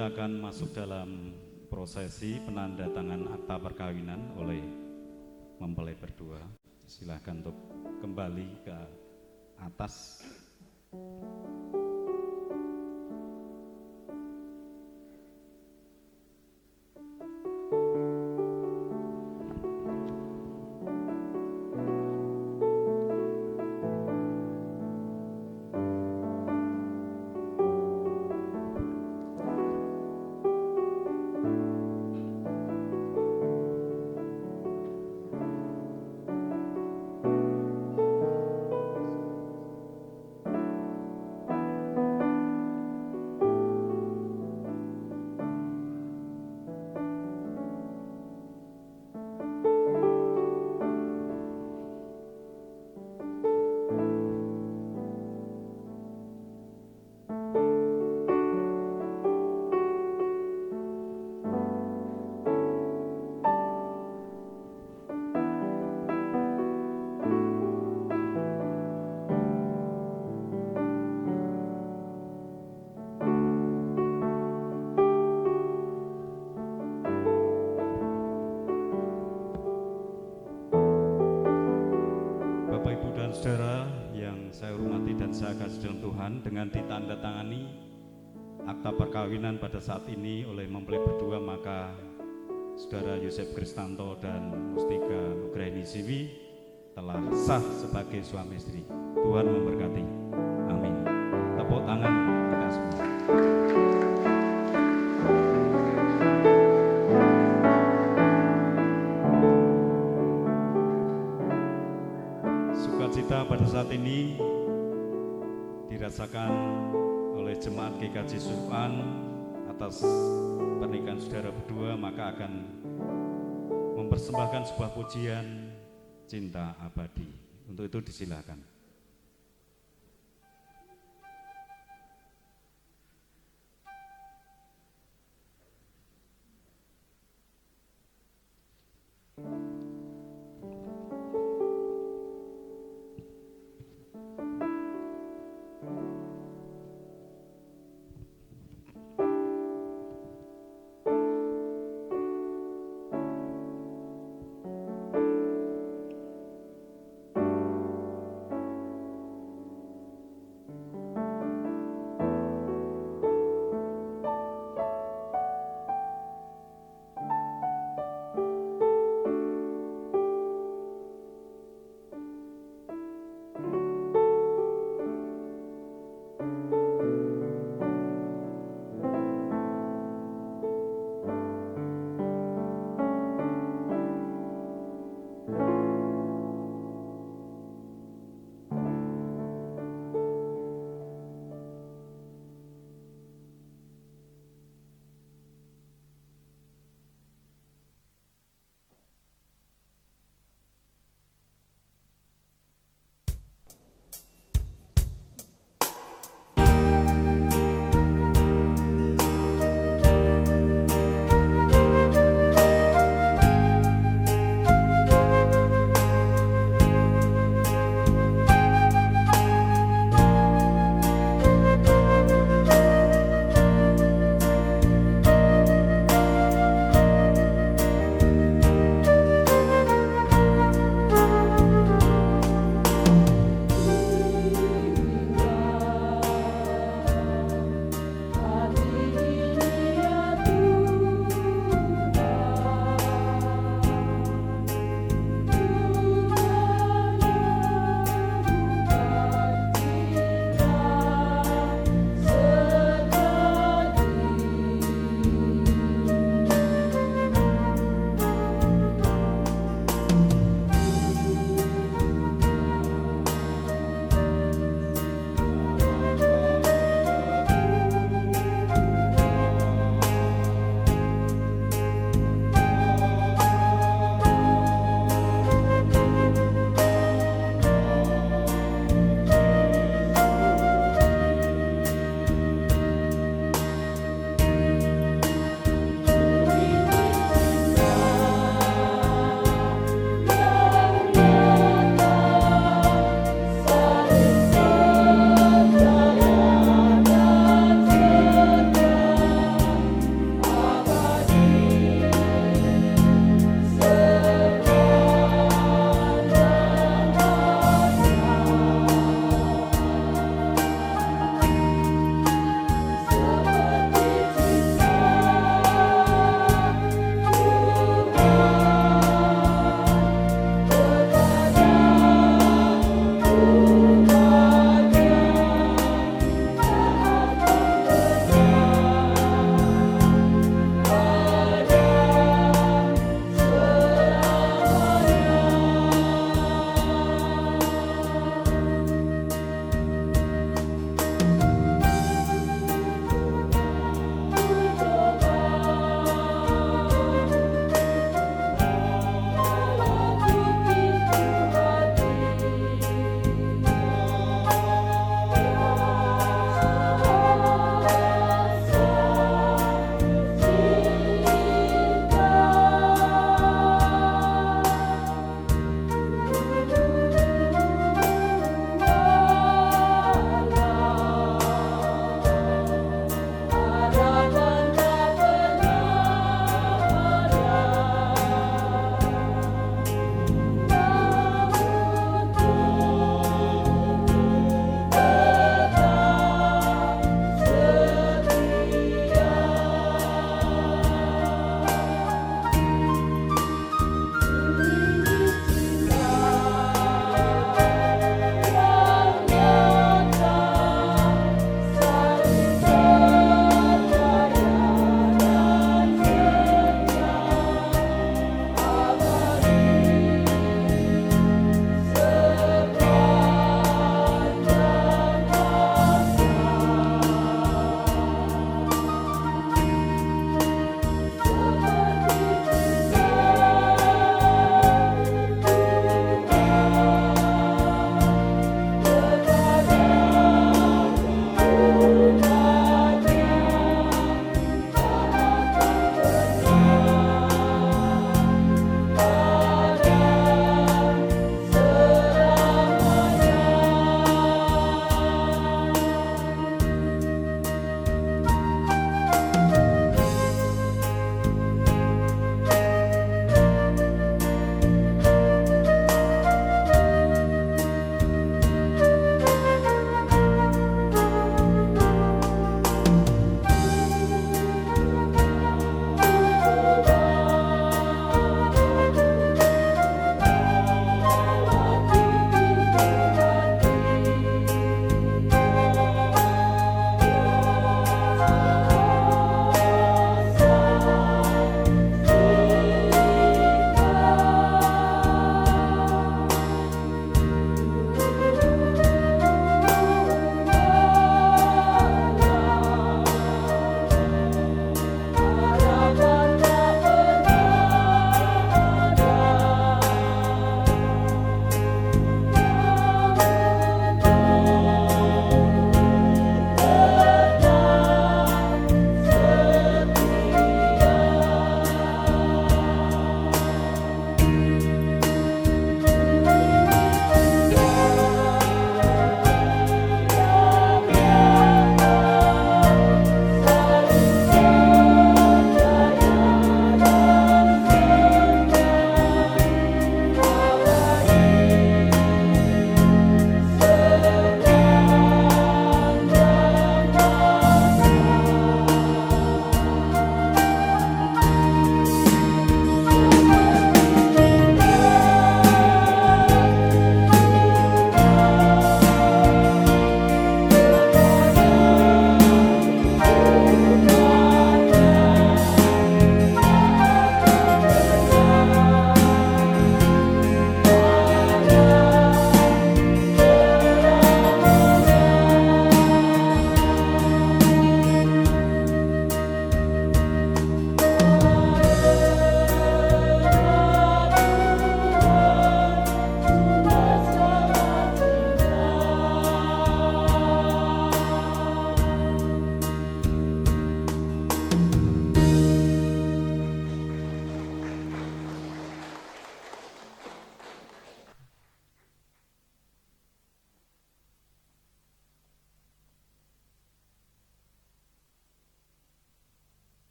kita akan masuk dalam prosesi penandatangan akta perkawinan oleh mempelai berdua. Silahkan untuk kembali ke atas. Saudara yang saya hormati dan saya kasih dalam Tuhan, dengan ditandatangani akta perkawinan pada saat ini oleh mempelai berdua, maka Saudara Yosef Kristanto dan Mustika Nugraini Siwi telah sah sebagai suami istri. Tuhan memberkati. Amin. Tepuk tangan kita semua. Sukacita pada saat ini dirasakan oleh jemaat GKJ Susukan atas pernikahan saudara berdua, maka akan mempersembahkan sebuah pujian cinta abadi. Untuk itu disilakan.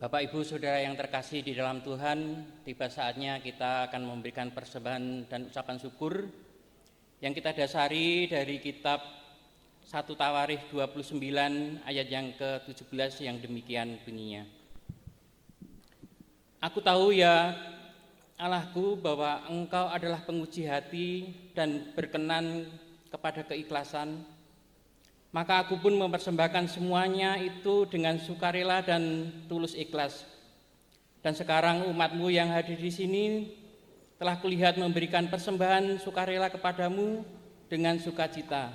Bapak Ibu Saudara yang terkasih di dalam Tuhan, tiba saatnya kita akan memberikan persembahan dan ucapan syukur yang kita dasari dari kitab 1 Tawarikh 29 ayat yang ke-17 yang demikian bunyinya. Aku tahu ya Allahku bahwa Engkau adalah penguji hati dan berkenan kepada keikhlasan. Maka aku pun mempersembahkan semuanya itu dengan sukarela dan tulus ikhlas. Dan sekarang umatmu yang hadir di sini telah kulihat memberikan persembahan sukarela kepadamu dengan sukacita.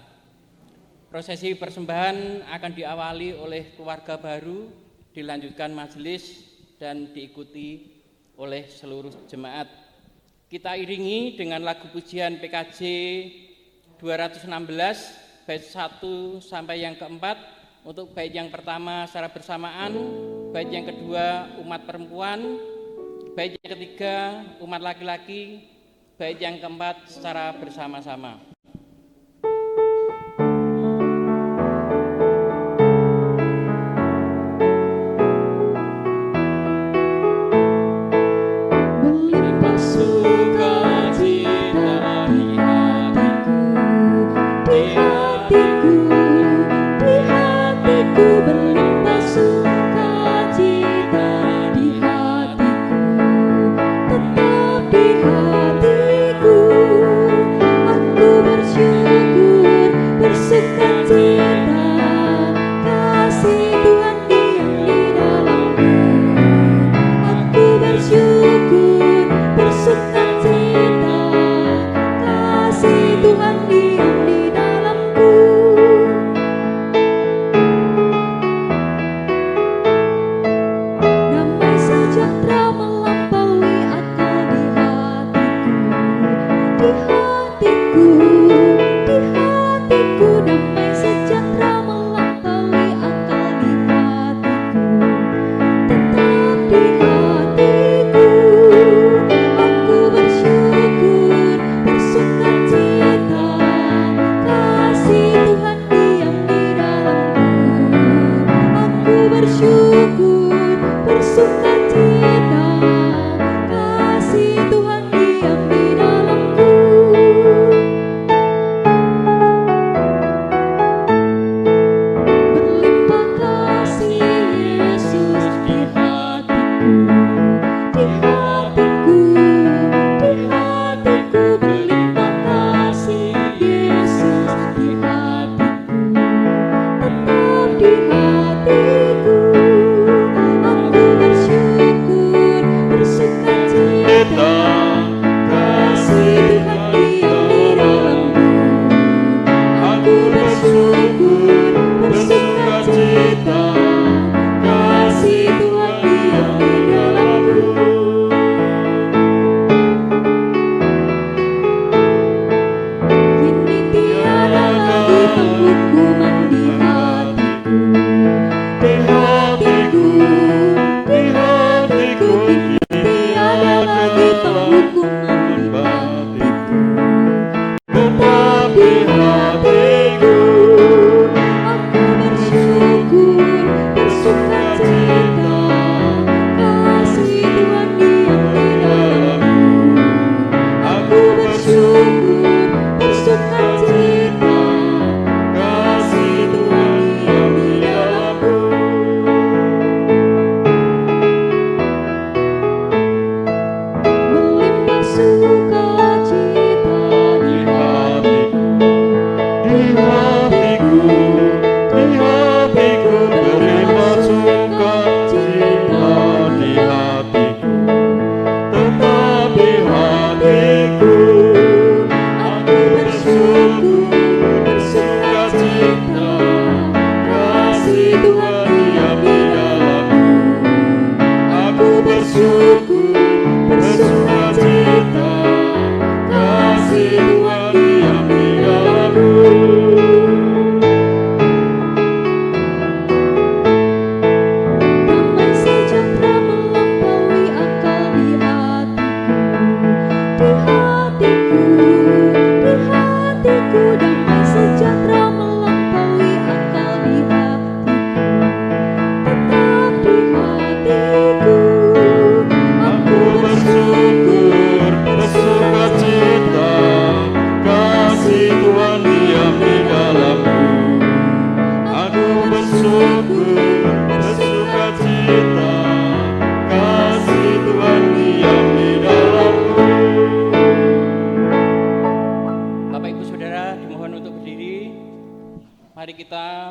Prosesi persembahan akan diawali oleh keluarga baru, dilanjutkan majelis dan diikuti oleh seluruh jemaat. Kita iringi dengan lagu pujian PKJ 216 bait 1 sampai yang keempat. Untuk bait yang pertama secara bersamaan, bait yang kedua umat perempuan, bait yang ketiga umat laki-laki, bait yang keempat secara bersama-sama. Di hati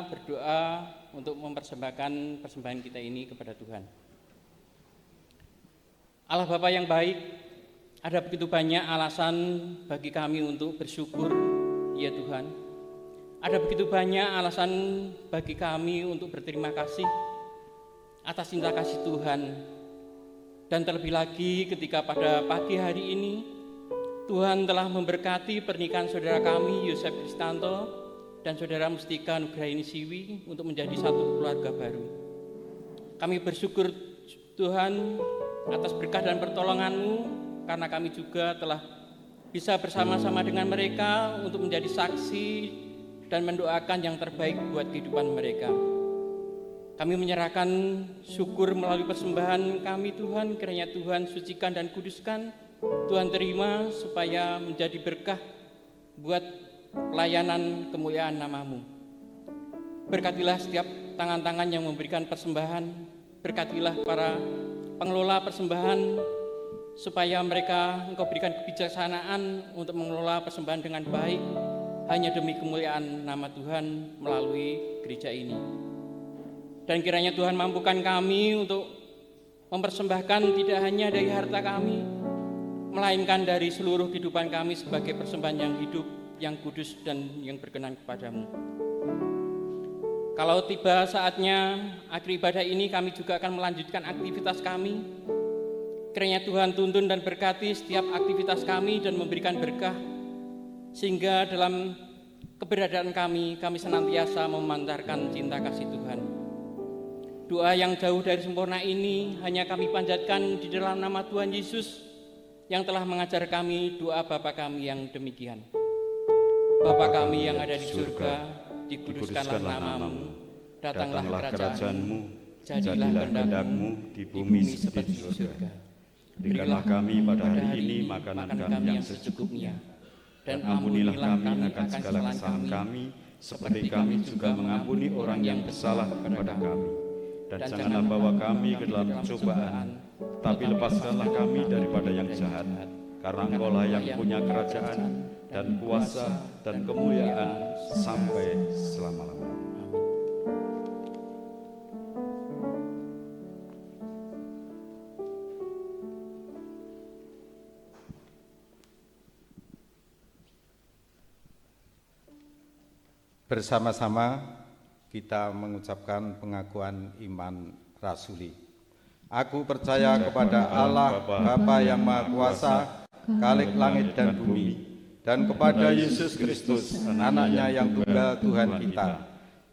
kita berdoa untuk mempersembahkan persembahan kita ini kepada Tuhan. Allah Bapa yang baik, ada begitu banyak alasan bagi kami untuk bersyukur, ya Tuhan. Ada begitu banyak alasan bagi kami untuk berterima kasih atas cinta kasih Tuhan. Dan terlebih lagi ketika pada pagi hari ini, Tuhan telah memberkati pernikahan saudara kami, Yosef Kristanto, dan saudara Mustika Nugrahini Siwi untuk menjadi satu keluarga baru. Kami bersyukur Tuhan atas berkah dan pertolongan-Mu, karena kami juga telah bisa bersama-sama dengan mereka untuk menjadi saksi dan mendoakan yang terbaik buat kehidupan mereka. Kami menyerahkan syukur melalui persembahan kami Tuhan, kiranya Tuhan sucikan dan kuduskan, Tuhan terima supaya menjadi berkah buat pelayanan kemuliaan nama-Mu. Berkatilah setiap tangan-tangan yang memberikan persembahan, berkatilah para pengelola persembahan, supaya mereka Engkau berikan kebijaksanaan untuk mengelola persembahan dengan baik, hanya demi kemuliaan nama Tuhan melalui gereja ini. Dan kiranya Tuhan mampukan kami untuk mempersembahkan tidak hanya dari harta kami, melainkan dari seluruh kehidupan kami sebagai persembahan yang hidup, yang kudus, dan yang berkenan kepadamu. Kalau tiba saatnya akhir ibadah ini, kami juga akan melanjutkan aktivitas kami. Kiranya Tuhan tuntun dan berkati setiap aktivitas kami dan memberikan berkah, sehingga dalam keberadaan kami senantiasa memantarkan cinta kasih Tuhan. Doa yang jauh dari sempurna ini hanya kami panjatkan di dalam nama Tuhan Yesus yang telah mengajar kami doa Bapa kami yang demikian. Bapa kami yang ada di surga, dikuduskanlah nama-Mu, datanglah kerajaan-Mu, jadilah kehendak-Mu di bumi seperti di surga. Berikanlah kami pada hari ini makanan kami yang secukupnya, dan ampunilah kami akan segala kesalahan kami, seperti kami juga mengampuni orang yang bersalah kepada kami. Dan janganlah bawa kami ke dalam pencobaan, tapi lepaskanlah kami daripada yang jahat, karena Engkau-lah yang punya kerajaan dan kuasa dan kemuliaan sampai selama-lamanya. Bersama-sama kita mengucapkan pengakuan iman rasuli. Aku percaya kepada Allah Bapa yang Maha Kuasa, Khalik langit dan bumi, dan kepada Yesus Kristus, anaknya yang tunggal Tuhan kita,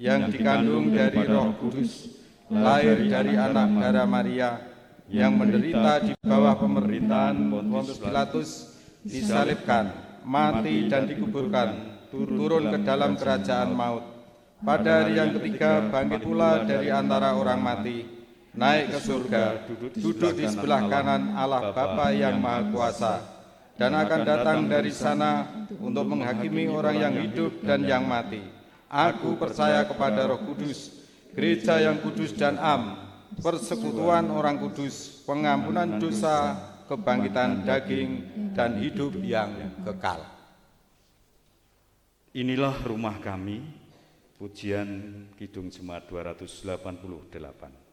yang dikandung dari Roh Kudus, lahir dari anak darah Maria, yang menderita di bawah pemerintahan Pontius Pilatus, disalibkan, mati dan dikuburkan, turun ke dalam kerajaan maut. Pada hari yang ketiga bangkit pula dari antara orang mati, naik ke surga, duduk di sebelah kanan Allah Bapa yang Maha Kuasa, dan akan datang dari sana untuk menghakimi orang yang hidup dan yang mati. Aku percaya kepada Roh Kudus, gereja yang kudus dan am, persekutuan orang kudus, pengampunan dosa, kebangkitan daging, dan hidup yang kekal. Inilah rumah kami. Pujian Kidung Jemaat 288.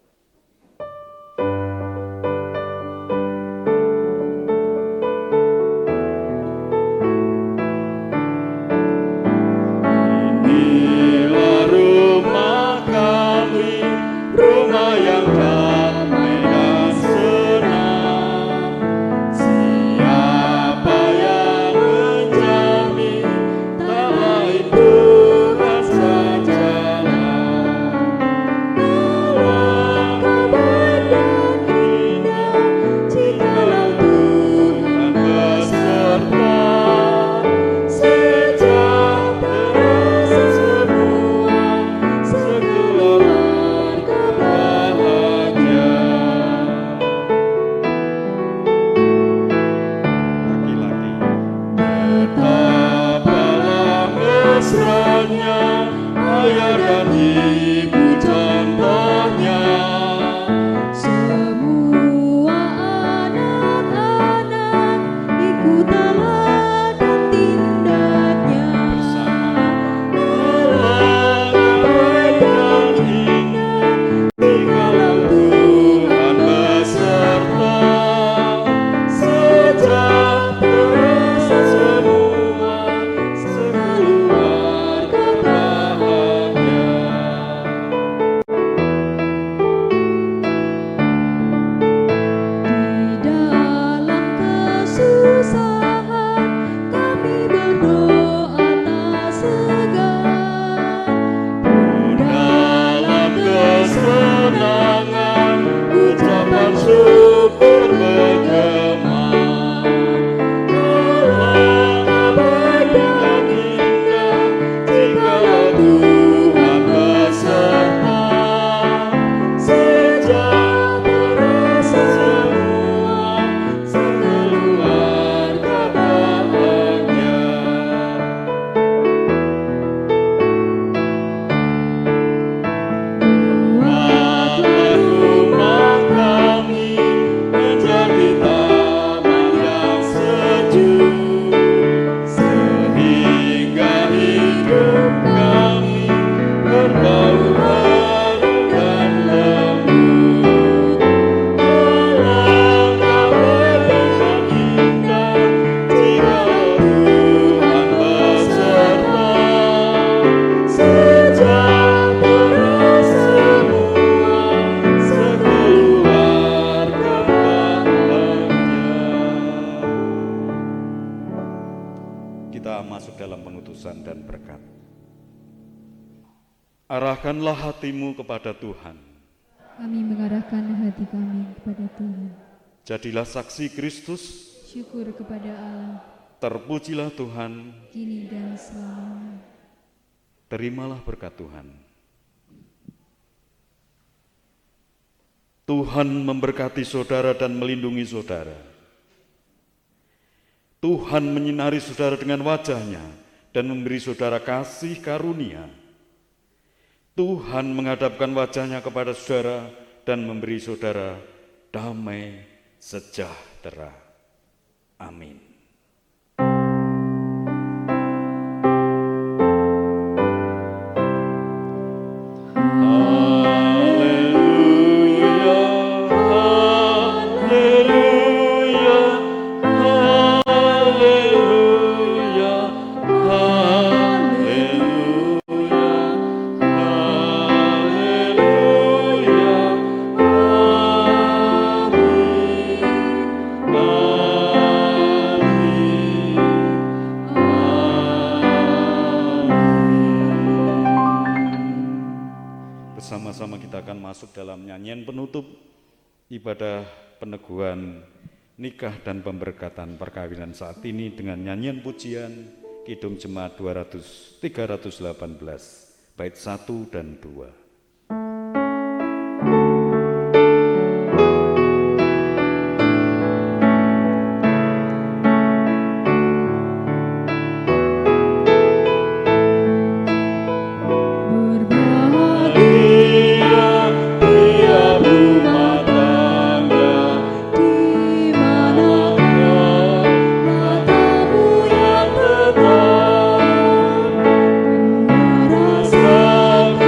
masuk dalam pengutusan dan berkat. Arahkanlah hatimu kepada Tuhan. Kami mengarahkan hati kami kepada Tuhan. Jadilah saksi Kristus. Syukur kepada Allah. Terpujilah Tuhan. Kini dan selamanya. Terimalah berkat Tuhan. Tuhan memberkati saudara dan melindungi saudara. Tuhan menyinari saudara dengan wajah-Nya dan memberi saudara kasih karunia. Tuhan menghadapkan wajah-Nya kepada saudara dan memberi saudara damai sejahtera. Amin. Bersama-sama kita akan masuk dalam nyanyian penutup ibadah peneguhan nikah dan pemberkatan perkawinan saat ini dengan nyanyian pujian Kidung Jemaat 318 bait 1 dan 2. Rasakan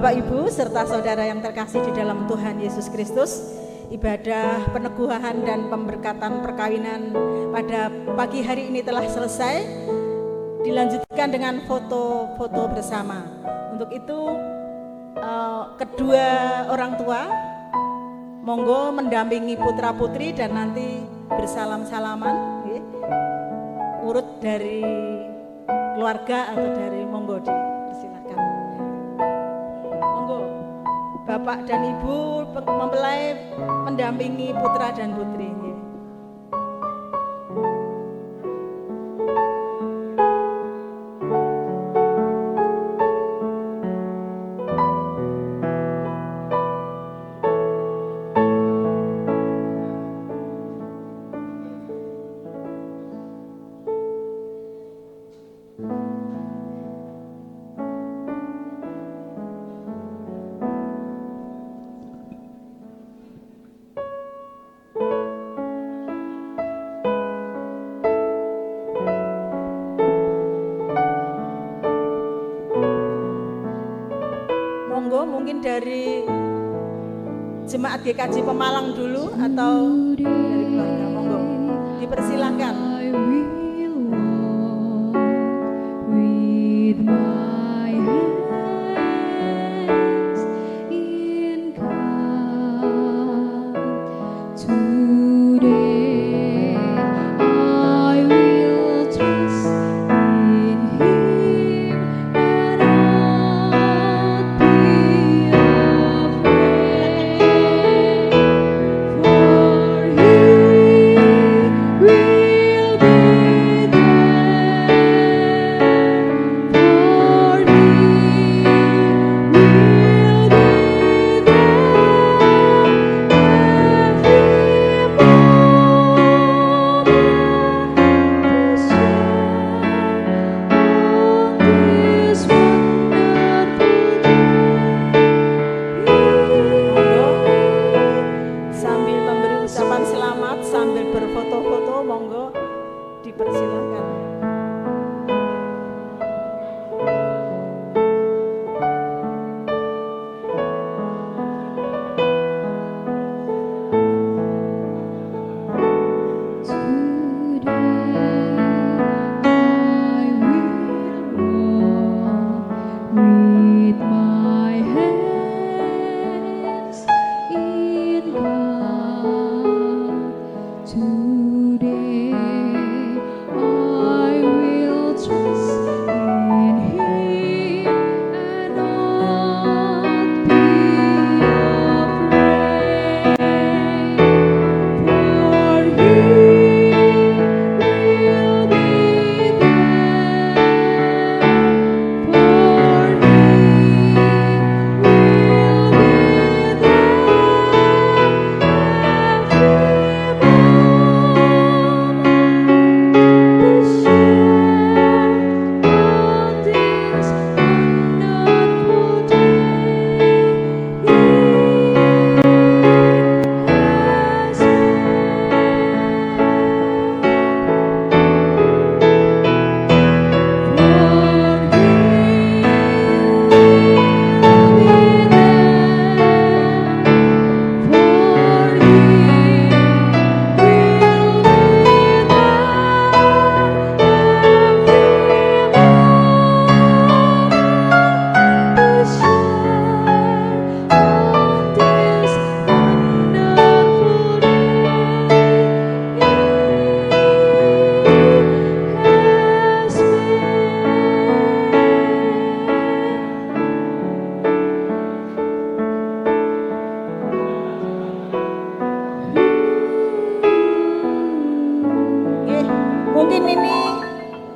Bapak Ibu serta saudara yang terkasih di dalam Tuhan Yesus Kristus, ibadah peneguhan dan pemberkatan perkawinan pada pagi hari ini telah selesai, dilanjutkan dengan foto-foto bersama. Untuk itu kedua orang tua monggo mendampingi putra putri dan nanti bersalam-salaman, urut dari keluarga atau dari monggo dipersilakan. Monggo Bapak dan Ibu mempelai mendampingi putra dan putri. Mungkin dari Jemaat GKJ Pemalang dulu atau dari keluarga, monggo dipersilakan.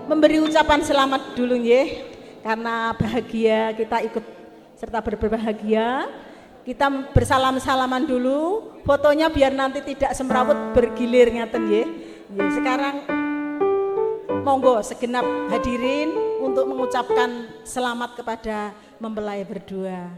Memberi ucapan selamat dulu nggih, karena bahagia kita ikut serta berbahagia. Kita bersalam-salaman dulu, fotonya biar nanti tidak semrawut bergilir ngeten nggih. Sekarang monggo segenap hadirin untuk mengucapkan selamat kepada mempelai berdua.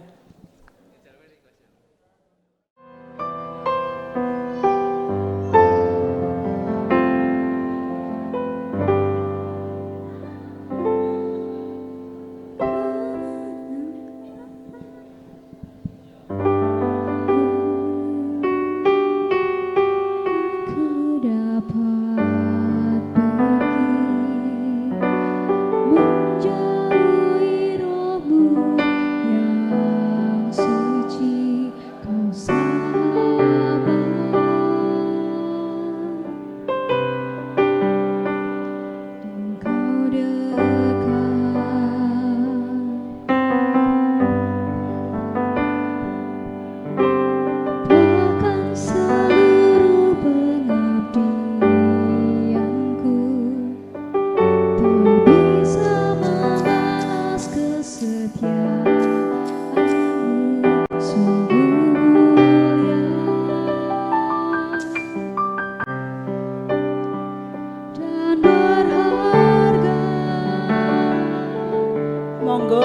Monggo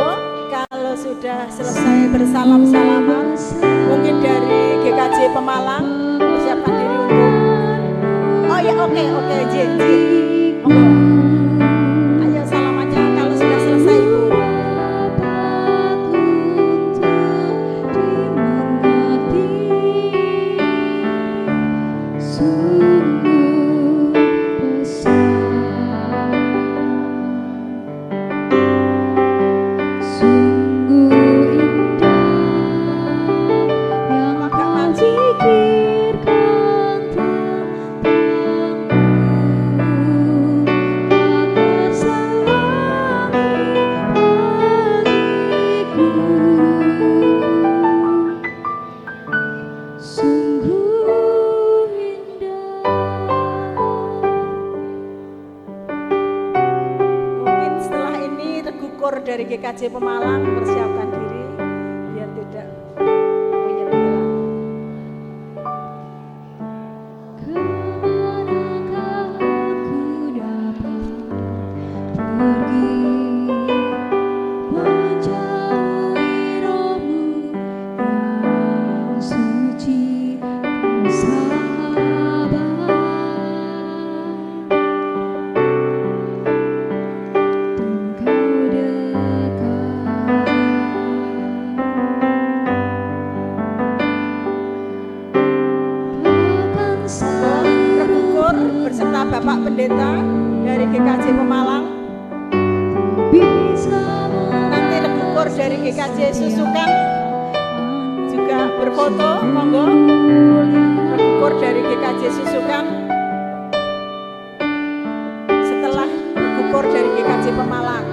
kalau sudah selesai bersalam-salaman, mungkin dari GKJ Pemalang persiapkan diri untuk. Oh ya, oke, J. Monggo. Ayo salamannya kalau sudah selesai, Ibu. Dari GKJ Pemalang persiapkan diri biar tidak menyerah. Kemanakah aku dapat pergi menjauhi rohmu yang suci sahabat. Beserta Bapak Pendeta dari GKJ Pemalang, nanti Rekukur dari GKJ Susukan juga berfoto. Monggo Rekukur dari GKJ Susukan setelah Rekukur dari GKJ Pemalang.